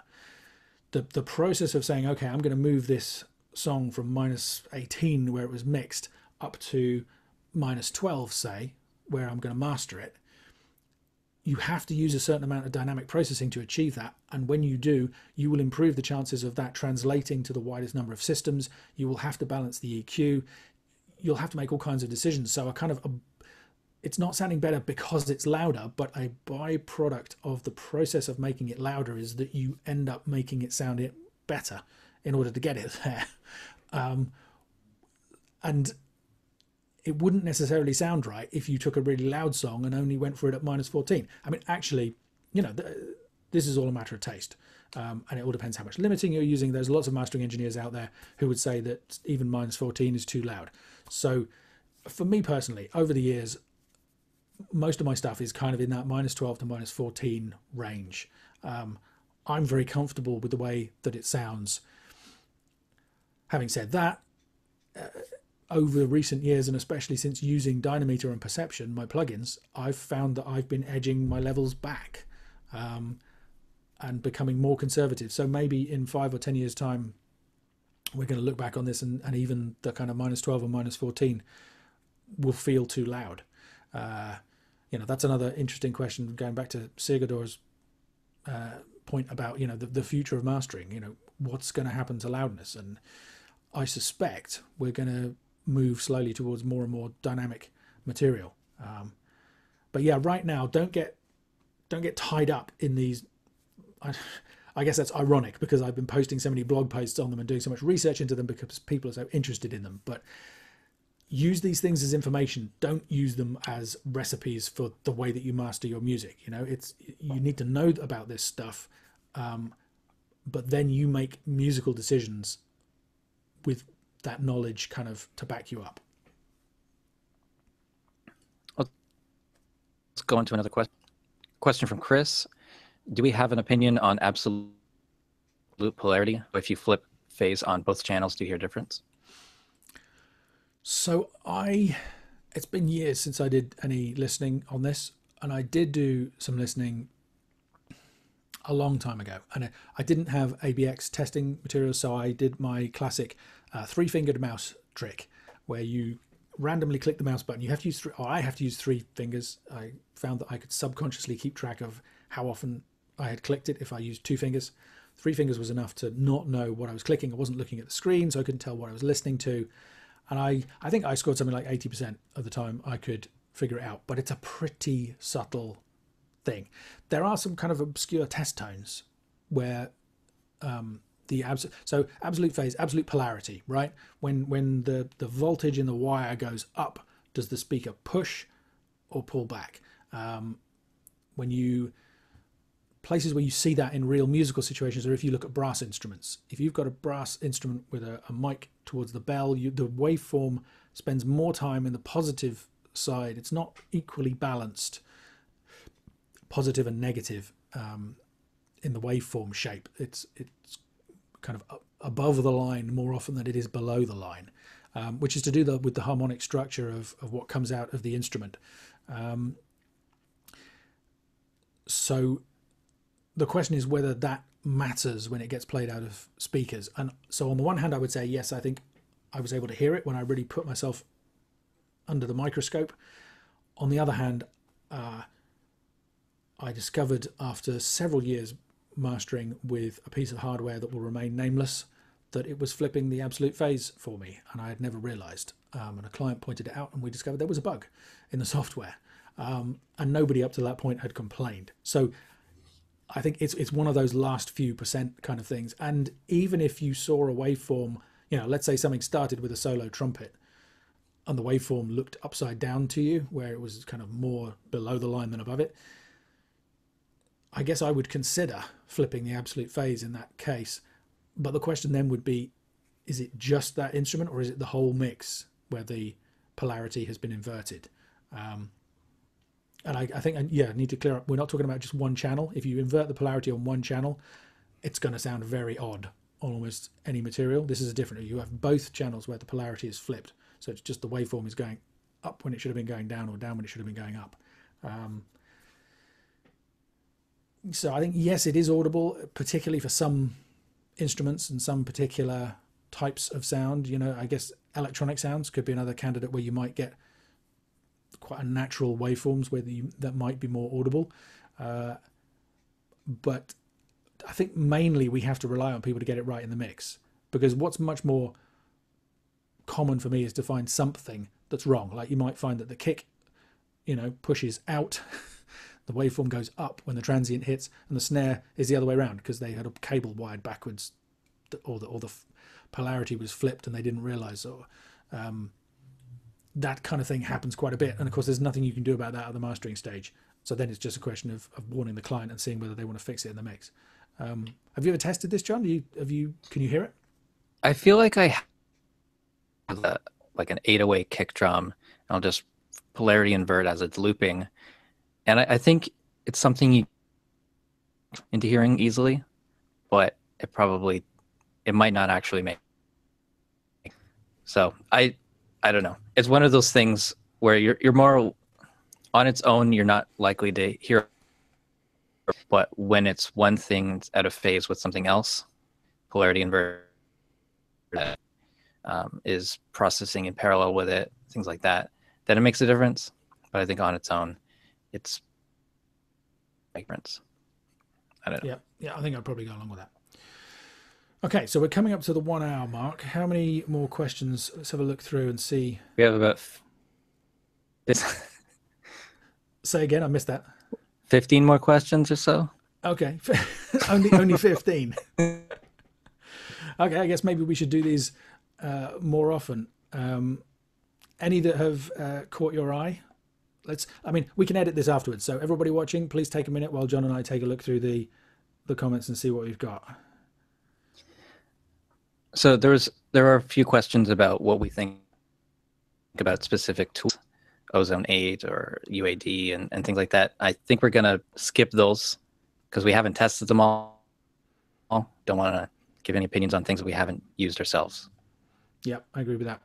The process of saying, okay, I'm going to move this song from -18 where it was mixed up to -12, say, where I'm going to master it, you have to use a certain amount of dynamic processing to achieve that. And when you do, you will improve the chances of that translating to the widest number of systems. You will have to balance the EQ. You'll have to make all kinds of decisions. So it's not sounding better because it's louder, but a byproduct of the process of making it louder is that you end up making it sound better in order to get it there. And it wouldn't necessarily sound right if you took a really loud song and only went for it at -14. I mean, actually, this is all a matter of taste. And it all depends how much limiting you're using. There's lots of mastering engineers out there who would say that even -14 is too loud. So for me personally, over the years, most of my stuff is kind of in that -12 to -14 range. I'm very comfortable with the way that it sounds. Having said that, over recent years, and especially since using Dynameter and Perception, my plugins, I've found that I've been edging my levels back and becoming more conservative. So maybe in 5 or 10 years' time, we're going to look back on this and even the kind of -12 or -14 will feel too loud. That's another interesting question, going back to Sigurdur's point about, the future of mastering, what's going to happen to loudness. And I suspect we're going to move slowly towards more and more dynamic material. But yeah, right now, don't get tied up in these. I guess that's ironic because I've been posting so many blog posts on them and doing so much research into them because people are so interested in them. But use these things as information. Don't use them as recipes for the way that you master your music. You need to know about this stuff, but then you make musical decisions with that knowledge kind of to back you up.
Let's go into another question from Chris. Do we have an opinion on absolute polarity? If you flip phase on both channels, do you hear a difference?
So it's been years since I did any listening on this, and I did do some listening a long time ago, and I didn't have ABX testing materials, so I did my classic 3-fingered mouse trick where you randomly click the mouse button. You have to use I have to use 3 fingers. I found that I could subconsciously keep track of how often I had clicked it if I used 2 fingers. 3 fingers was enough to not know what I was clicking. I wasn't looking at the screen, so I couldn't tell what I was listening to. And I think I scored something like 80% of the time I could figure it out, but it's a pretty subtle thing. There are some kind of obscure test tones where so absolute phase, absolute polarity, right? When the voltage in the wire goes up, does the speaker push or pull back? Places where you see that in real musical situations, or if you look at brass instruments, if you've got a brass instrument with a mic towards the bell, the waveform spends more time in the positive side. It's not equally balanced, positive and negative, in the waveform shape. It's kind of above the line more often than it is below the line, which is to do with the harmonic structure of what comes out of the instrument. So the question is whether that matters when it gets played out of speakers. And so on the one hand, I would say, yes, I think I was able to hear it when I really put myself under the microscope. On the other hand, I discovered after several years mastering with a piece of hardware that will remain nameless that it was flipping the absolute phase for me, and I had never realized. And a client pointed it out, and we discovered there was a bug in the software, and nobody up to that point had complained. So I think it's one of those last few % kind of things. And even if you saw a waveform, let's say something started with a solo trumpet and the waveform looked upside down to you, where it was kind of more below the line than above it, I guess I would consider flipping the absolute phase in that case. But the question then would be, is it just that instrument, or is it the whole mix where the polarity has been inverted? And I think, I need to clear up, we're not talking about just one channel. If you invert the polarity on one channel, it's going to sound very odd on almost any material. This is different. You have both channels where the polarity is flipped. So it's just the waveform is going up when it should have been going down, or down when it should have been going up. So I think, yes, it is audible, particularly for some instruments and some particular types of sound. I guess electronic sounds could be another candidate where you might get quite unnatural waveforms where that might be more audible. But I think mainly we have to rely on people to get it right in the mix, because what's much more common for me is to find something that's wrong. Like you might find that the kick, pushes out, the waveform goes up when the transient hits, and the snare is the other way around because they had a cable wired backwards, or the polarity was flipped and they didn't realize. Or that kind of thing happens quite a bit, and of course there's nothing you can do about that at the mastering stage. So then it's just a question of warning the client and seeing whether they want to fix it in the mix. Have you ever tested this, John? Can you hear it?
I feel like I have like an 808 kick drum, and I'll just polarity invert as it's looping. And I think it's something you into hearing easily, but it might not actually make. So I don't know. It's one of those things where you're more on its own, you're not likely to hear, but when it's one thing that's out of phase with something else, polarity invert is processing in parallel with it, things like that, then it makes a difference. But I think on its own, it's a difference. I don't know.
Yeah, I think I'd probably go along with that. Okay, so we're coming up to the 1 hour mark. How many more questions? Let's have a look through and see.
We have about
Say again, I missed that.
15 more questions or so.
Okay, only 15. Okay, I guess maybe we should do these more often. Any that have caught your eye? We can edit this afterwards. So everybody watching, please take a minute while John and I take a look through the comments and see what we've got.
So there are a few questions about what we think about specific tools, Ozone 8 or UAD and things like that. I think we're going to skip those because we haven't tested them all. Don't want to give any opinions on things that we haven't used ourselves.
Yeah, I agree with that.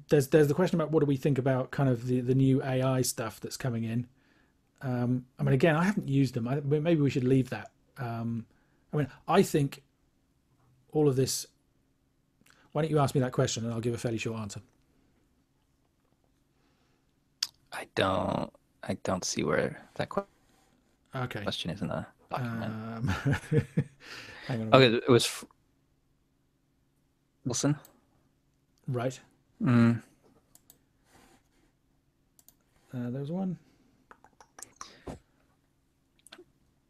There's the question about what do we think about kind of the new AI stuff that's coming in. Again, I haven't used them. Maybe we should leave that. I think all of this. Why don't you ask me that question and I'll give a fairly short answer.
I don't see where that question is in the document.
Hang on.
Okay, it was Wilson.
Right. There's one.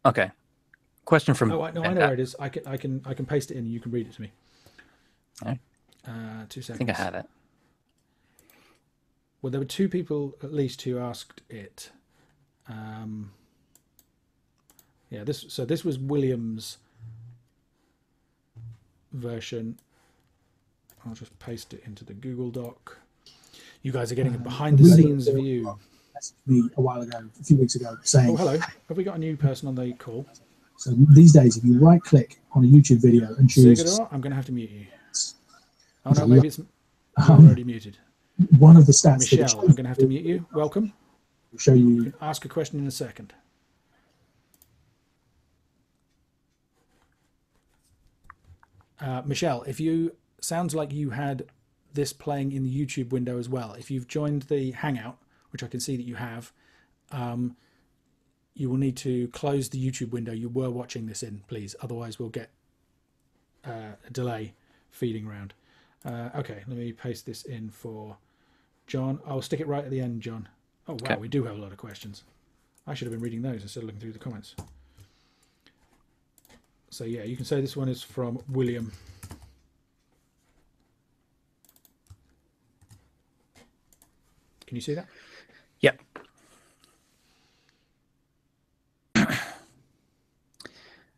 Okay. Question from.
Oh, no, I know where it is. I can paste it in. And you can read it to me.
All right.
2 seconds.
I think I had it.
Well, there were 2 people at least who asked it. This was William's version. I'll just paste it into the Google Doc. You guys are getting a behind-the-scenes view.
Me a while ago, a few weeks ago, saying,
"Oh, hello. Have we got a new person on the call?"
So these days, if you right-click on a YouTube video and choose,
Sigador, I'm going to have to mute you. Oh no, maybe it's already muted.
One of the stats.
Michelle, I'm going to have to mute you. Welcome.
I'll show you.
Ask a question in a second. Michelle, sounds like you had this playing in the YouTube window as well. If you've joined the Hangout, which I can see that you have, you will need to close the YouTube window you were watching this in, please. Otherwise, we'll get a delay feeding around. Okay, let me paste this in for John. I'll stick it right at the end, John. Oh, wow, okay. We do have a lot of questions. I should have been reading those instead of looking through the comments. So yeah, you can say this one is from William. Can you see that?
Yep.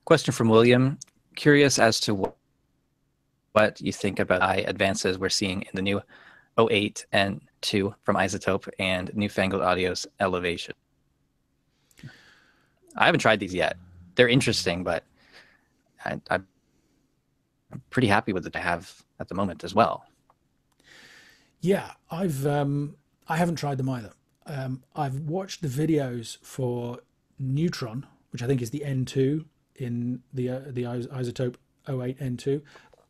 Question from William. Curious as to what you think about the advances we're seeing in the new 08 and 2 from iZotope and Newfangled Audio's Elevation. I haven't tried these yet. They're interesting, but I'm pretty happy with what I have at the moment as well.
Yeah, I haven't tried them either. I've watched the videos for Neutron, which I think is the N2 in the iZotope 08 N2,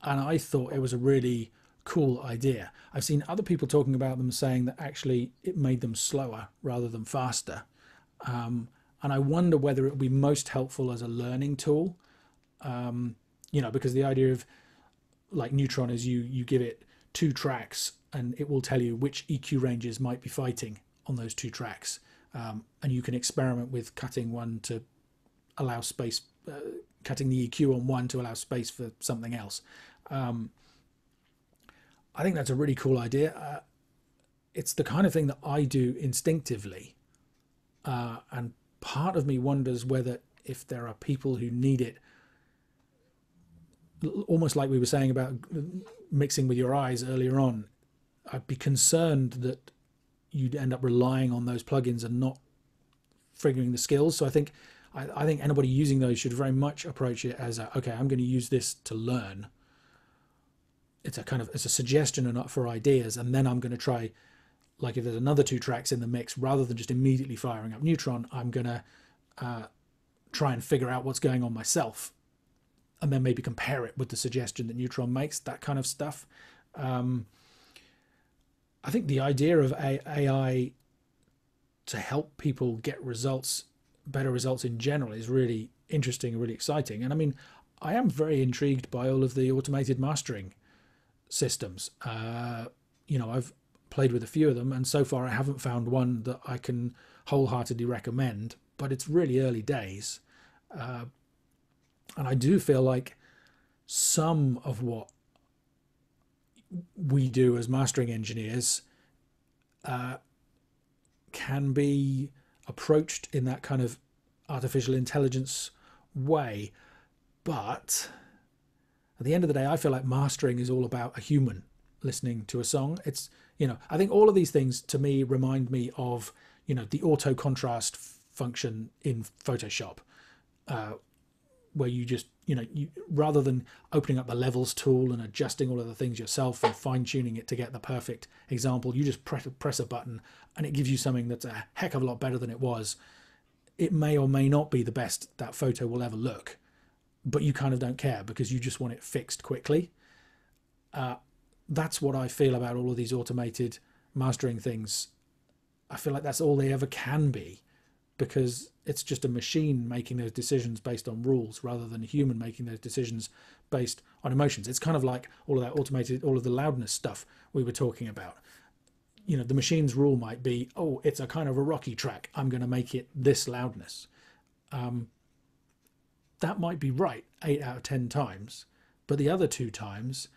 and I thought it was a really cool idea. I've seen other people talking about them saying that actually it made them slower rather than faster. And I wonder whether it would be most helpful as a learning tool, because the idea of like Neutron is you give it 2 tracks and it will tell you which EQ ranges might be fighting on those 2 tracks. And you can experiment with cutting one to allow space, cutting the EQ on one to allow space for something else. I think that's a really cool idea. It's the kind of thing that I do instinctively. And part of me wonders whether if there are people who need it, almost like we were saying about mixing with your eyes earlier on, I'd be concerned that you'd end up relying on those plugins and not figuring the skills. So I think anybody using those should very much approach it as okay, I'm going to use this to learn. It's a suggestion and not for ideas, and then I'm going to try, like if there's another 2 tracks in the mix, rather than just immediately firing up Neutron, I'm going to try and figure out what's going on myself, and then maybe compare it with the suggestion that Neutron makes, that kind of stuff. I think the idea of AI to help people get better results in general is really interesting and really exciting. And I mean, I am very intrigued by all of the automated mastering systems. I've played with a few of them, and so far I haven't found one that I can wholeheartedly recommend, but it's really early days. And I do feel like some of what we do as mastering engineers can be approached in that kind of artificial intelligence way. But at the end of the day, I feel like mastering is all about a human listening to a song. It's, I think all of these things to me remind me of, the auto contrast function in Photoshop, where you just, you rather than opening up the levels tool and adjusting all of the things yourself and fine tuning it to get the perfect example, you just press a button and it gives you something that's a heck of a lot better than it was. It may or may not be the best that photo will ever look, but you kind of don't care because you just want it fixed quickly. That's what I feel about all of these automated mastering things. I feel like that's all they ever can be, because it's just a machine making those decisions based on rules rather than a human making those decisions based on emotions. It's kind of like all of the loudness stuff we were talking about. The machine's rule might be, oh, it's a kind of a rocky track, I'm going to make it this loudness. That might be right 8 out of 10 times, but the other 2 times,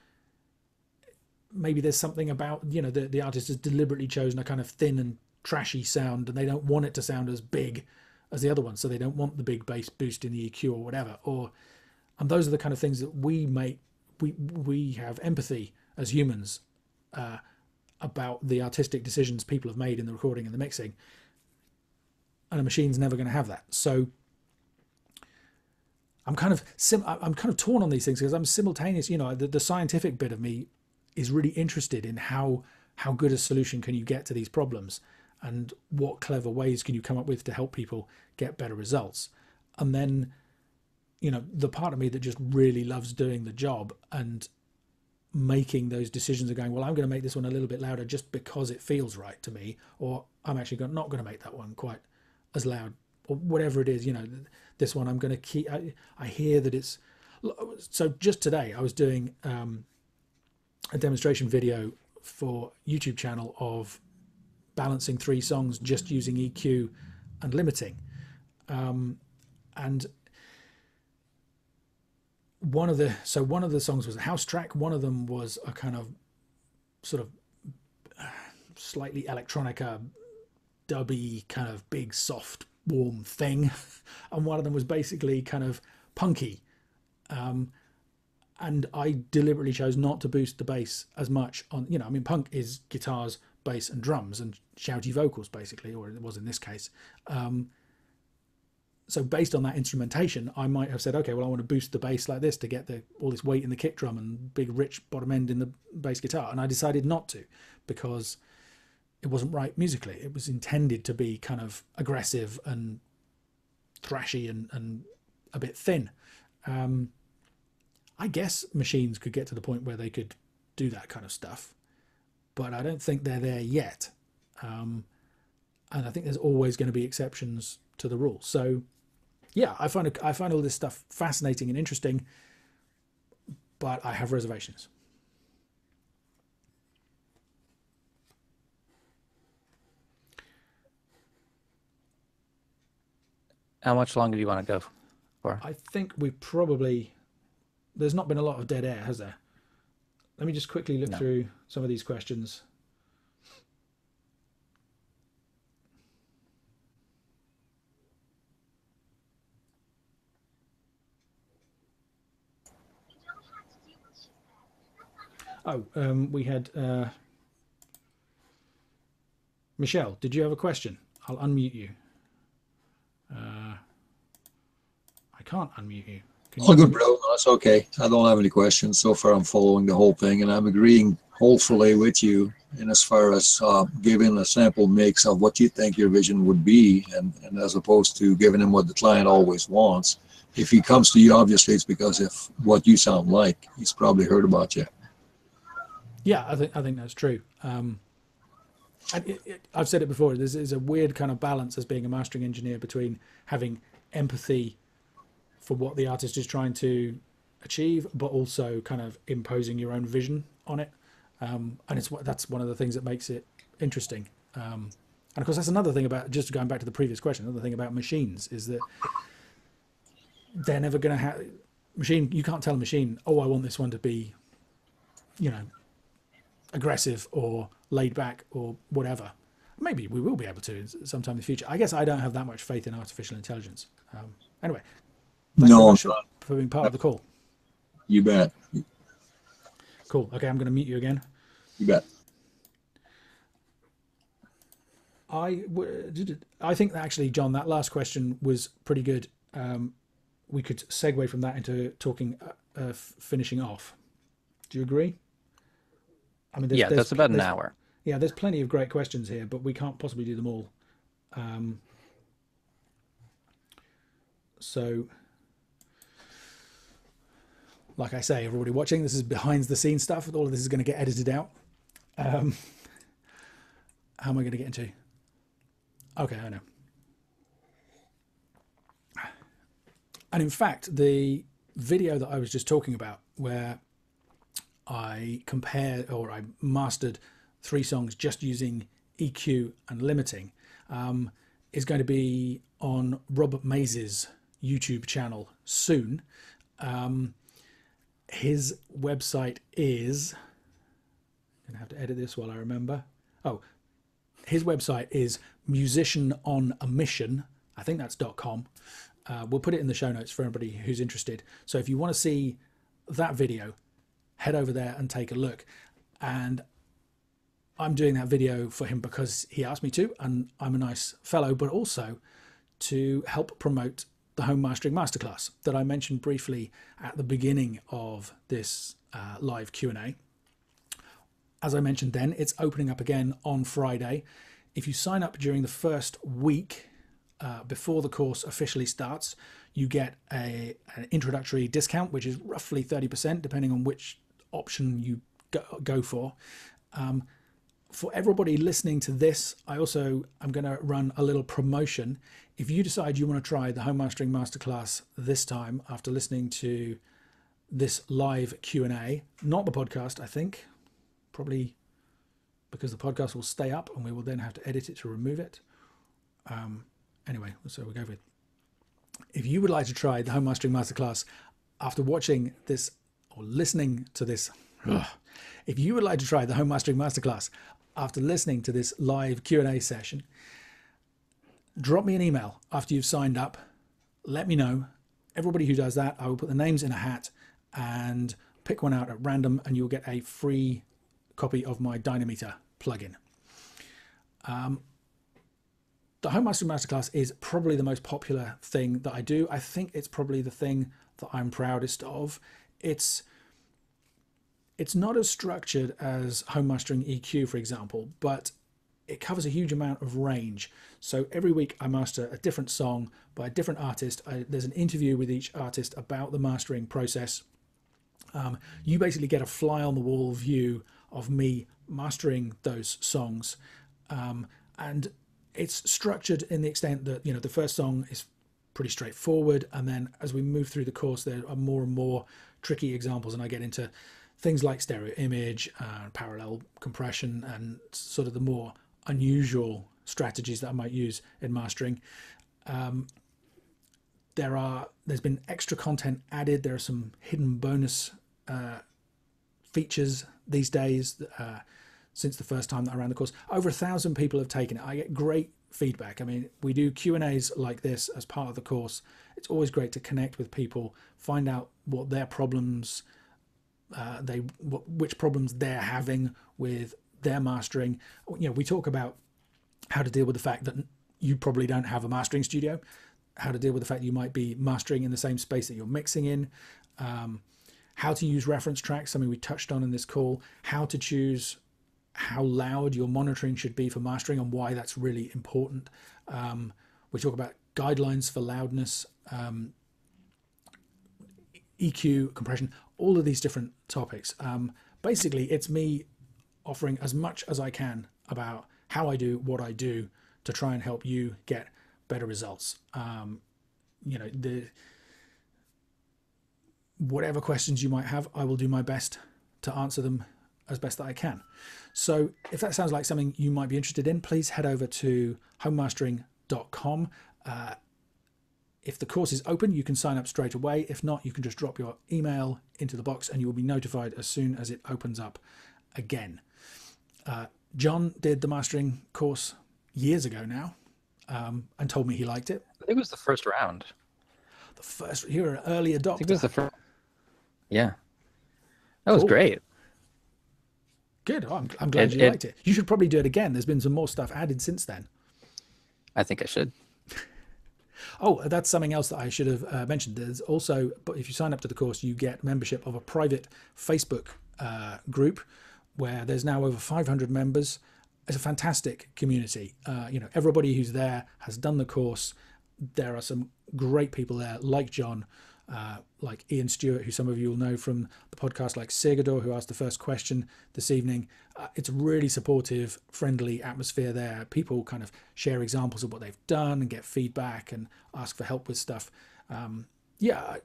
maybe there's something about, the artist has deliberately chosen a kind of thin and trashy sound, and they don't want it to sound as big as the other one, so they don't want the big bass boost in the EQ or whatever. And those are the kind of things that we have empathy as humans about the artistic decisions people have made in the recording and the mixing, and a machine's never going to have that. So I'm kind of torn on these things, because I'm simultaneous. The scientific bit of me is really interested in how good a solution can you get to these problems, and what clever ways can you come up with to help people get better results. And then, the part of me that just really loves doing the job and making those decisions and going, well, I'm going to make this one a little bit louder just because it feels right to me, or I'm actually not going to make that one quite as loud, or whatever it is. This one I'm going to keep. I hear that it's so. Just today I was doing a demonstration video for YouTube channel of balancing 3 songs just using EQ and limiting, and one of the songs was a house track. One of them was a kind of sort of slightly electronica dubby kind of big soft warm thing, and one of them was basically kind of punky, and I deliberately chose not to boost the bass as much on, punk is guitars, bass and drums and shouty vocals basically, or it was in this case. So based on that instrumentation, I might have said, okay, well, I want to boost the bass like this to get all this weight in the kick drum and big rich bottom end in the bass guitar. And I decided not to, because it wasn't right musically. It was intended to be kind of aggressive and thrashy and a bit thin. I guess machines could get to the point where they could do that kind of stuff, but I don't think they're there yet. And I think there's always going to be exceptions to the rule. So yeah, I find all this stuff fascinating and interesting, but I have reservations.
How much longer do you want to go for?
I think we probably, there's not been a lot of dead air, has there? Let me just quickly look through some of these questions. Oh, we had Michelle, did you have a question? I'll unmute you. I can't unmute you. Can
All good, bro. No, that's okay. I don't have any questions. So far, I'm following the whole thing, and I'm agreeing wholesomely with you in as far as giving a sample mix of what you think your vision would be, and as opposed to giving him what the client always wants. If he comes to you, obviously, it's because of what you sound like. He's probably heard about you.
Yeah, I think that's true. I've said it before. There's a weird kind of balance as being a mastering engineer between having empathy for what the artist is trying to achieve, but also kind of imposing your own vision on it. And that's one of the things that makes it interesting. And of course, that's another thing about, just going back to the previous question, another thing about machines is that they're never going to have you can't tell a machine, oh, I want this one to be, aggressive or laid back or whatever. Maybe we will be able to sometime in the future. I guess I don't have that much faith in artificial intelligence. Anyway, thanks very much for being part of the call.
You bet.
Cool. Okay, I'm going to mute you again.
You bet.
I think that actually, John, that last question was pretty good. We could segue from that into talking, finishing off. Do you agree? I mean,
that's about an hour.
Yeah, there's plenty of great questions here, but we can't possibly do them all. So, like I say, everybody watching, this is behind the scenes stuff. All of this is going to get edited out. How am I going to get into? Okay, I know. And in fact, the video that I was just talking about, where I mastered 3 songs just using EQ and limiting, is going to be on Robert Mays's YouTube channel soon. His website is, I'm going to have to edit this while I remember. Oh, his website is Musician on a Mission. I think that's .com. We'll put it in the show notes for everybody who's interested. So if you want to see that video, head over there and take a look. And I'm doing that video for him because he asked me to, and I'm a nice fellow, but also to help promote the Home Mastering Masterclass that I mentioned briefly at the beginning of this live Q&A. As I mentioned then, it's opening up again on Friday. If you sign up during the first week before the course officially starts, you get an introductory discount, which is roughly 30%, depending on which option you go for. For everybody listening to this, I'm going to run a little promotion. If you decide you want to try the Home Mastering Masterclass this time after listening to this live Q&A, not the podcast, I think, probably because the podcast will stay up and we will then have to edit it to remove it. Anyway, so we'll go with, if you would like to try the Home Mastering Masterclass after watching this or listening to this, if you would like to try the Home Mastering Masterclass after listening to this live Q&A session, drop me an email after you've signed up. Let me know. Everybody who does that, I will put the names in a hat and pick one out at random, and you'll get a free copy of my Dynameter plugin. The Home Mastering Masterclass is probably the most popular thing that I do. I think it's probably the thing that I'm proudest of. It's not as structured as Home Mastering EQ, for example, but it covers a huge amount of range. So every week I master a different song by a different artist. There's an interview with each artist about the mastering process. You basically get a fly on the wall view of me mastering those songs, and it's structured in the extent that, you know, the first song is pretty straightforward, and then as we move through the course there are more and more tricky examples, and I get into things like stereo image, parallel compression, and sort of the more unusual strategies that I might use in mastering. There's been extra content added. There are some hidden bonus features these days since the first time that I ran the course. Over 1,000 people have taken it. I get great feedback. I mean, we do Q&As like this as part of the course. It's always great to connect with people, find out what their problems, which problems they're having with their mastering. You know, we talk about how to deal with the fact that you probably don't have a mastering studio, how to deal with the fact that you might be mastering in the same space that you're mixing in, how to use reference tracks, something we touched on in this call, how to choose how loud your monitoring should be for mastering and why that's really important. We talk about guidelines for loudness, EQ, compression, all of these different topics. Basically, it's me offering as much as I can about how I do what I do to try and help you get better results. You know, whatever questions you might have, I will do my best to answer them as best that I can. So if that sounds like something you might be interested in, please head over to homemastering.com. If the course is open, you can sign up straight away. If not, you can just drop your email into the box and you will be notified as soon as it opens up again. John did the mastering course years ago now, and told me he liked it.
I think it was the first round.
You're an early adopter.
I think it was the first. Yeah. That was great.
Good. Oh, I'm glad you liked it. You should probably do it again. There's been some more stuff added since then.
I think I should.
Oh, that's something else that I should have mentioned. There's also, but if you sign up to the course, you get membership of a private Facebook group where there's now over 500 members. It's a fantastic community. You know, everybody who's there has done the course. There are some great people there, like John, like Ian Stewart, who some of you will know from the podcast, like Sigurdor, who asked the first question this evening. It's a really supportive, friendly atmosphere there. People kind of share examples of what they've done and get feedback and ask for help with stuff. Yeah,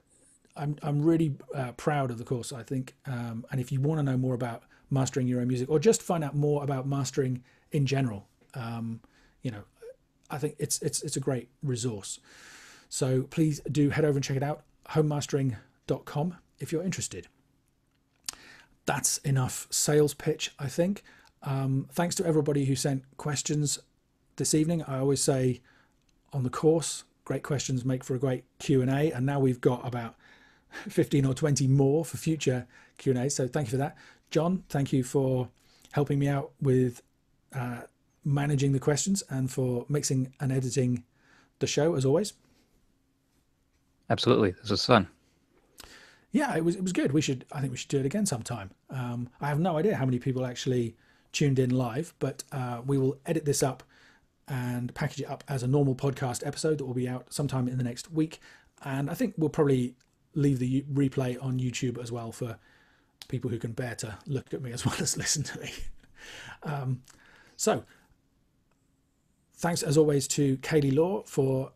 I'm really proud of the course, I think. And if you want to know more about mastering your own music, or just find out more about mastering in general, you know, I think it's a great resource. So please do head over and check it out, homemastering.com, if you're interested. That's enough sales pitch, I think. Thanks to everybody who sent questions this evening. I always say on the course, great questions make for a great Q&A, and now we've got about 15 or 20 more for future Q&A. So thank you for that. John, thank you for helping me out with managing the questions and for mixing and editing the show, as always.
Absolutely. This was fun.
Yeah, it was good. I think we should do it again sometime. I have no idea how many people actually tuned in live, but we will edit this up and package it up as a normal podcast episode that will be out sometime in the next week. And I think we'll probably leave the replay on YouTube as well for people who can bear to look at me as well as listen to me. So thanks as always to Kaylee Law for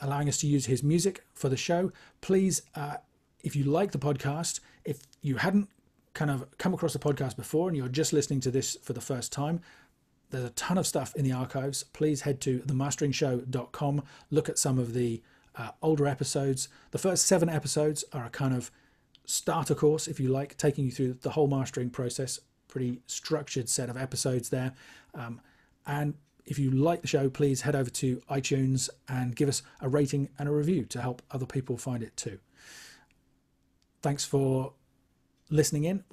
allowing us to use his music for the show. Please, if you like the podcast, if you hadn't kind of come across the podcast before and you're just listening to this for the first time, there's a ton of stuff in the archives. Please head to themasteringshow.com, look at some of the older episodes. The first 7 episodes are a kind of starter course, if you like, taking you through the whole mastering process. Pretty structured set of episodes there. And if you like the show, please head over to iTunes and give us a rating and a review to help other people find it too. Thanks for listening in.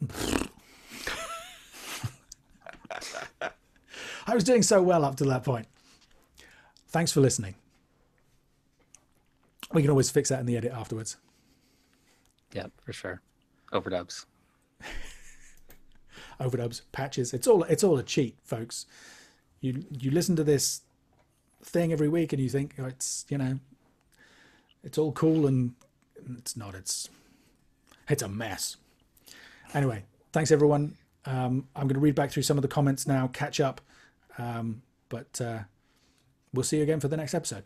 I was doing so well up to that point. Thanks for listening. We can always fix that in the edit afterwards.
Yeah, for sure. Overdubs.
Overdubs, patches. It's all a cheat, folks. You listen to this thing every week and you think, oh, it's, you know, it's all cool, and it's not. It's a mess. Anyway, thanks everyone. I'm going to read back through some of the comments now, catch up, but we'll see you again for the next episode.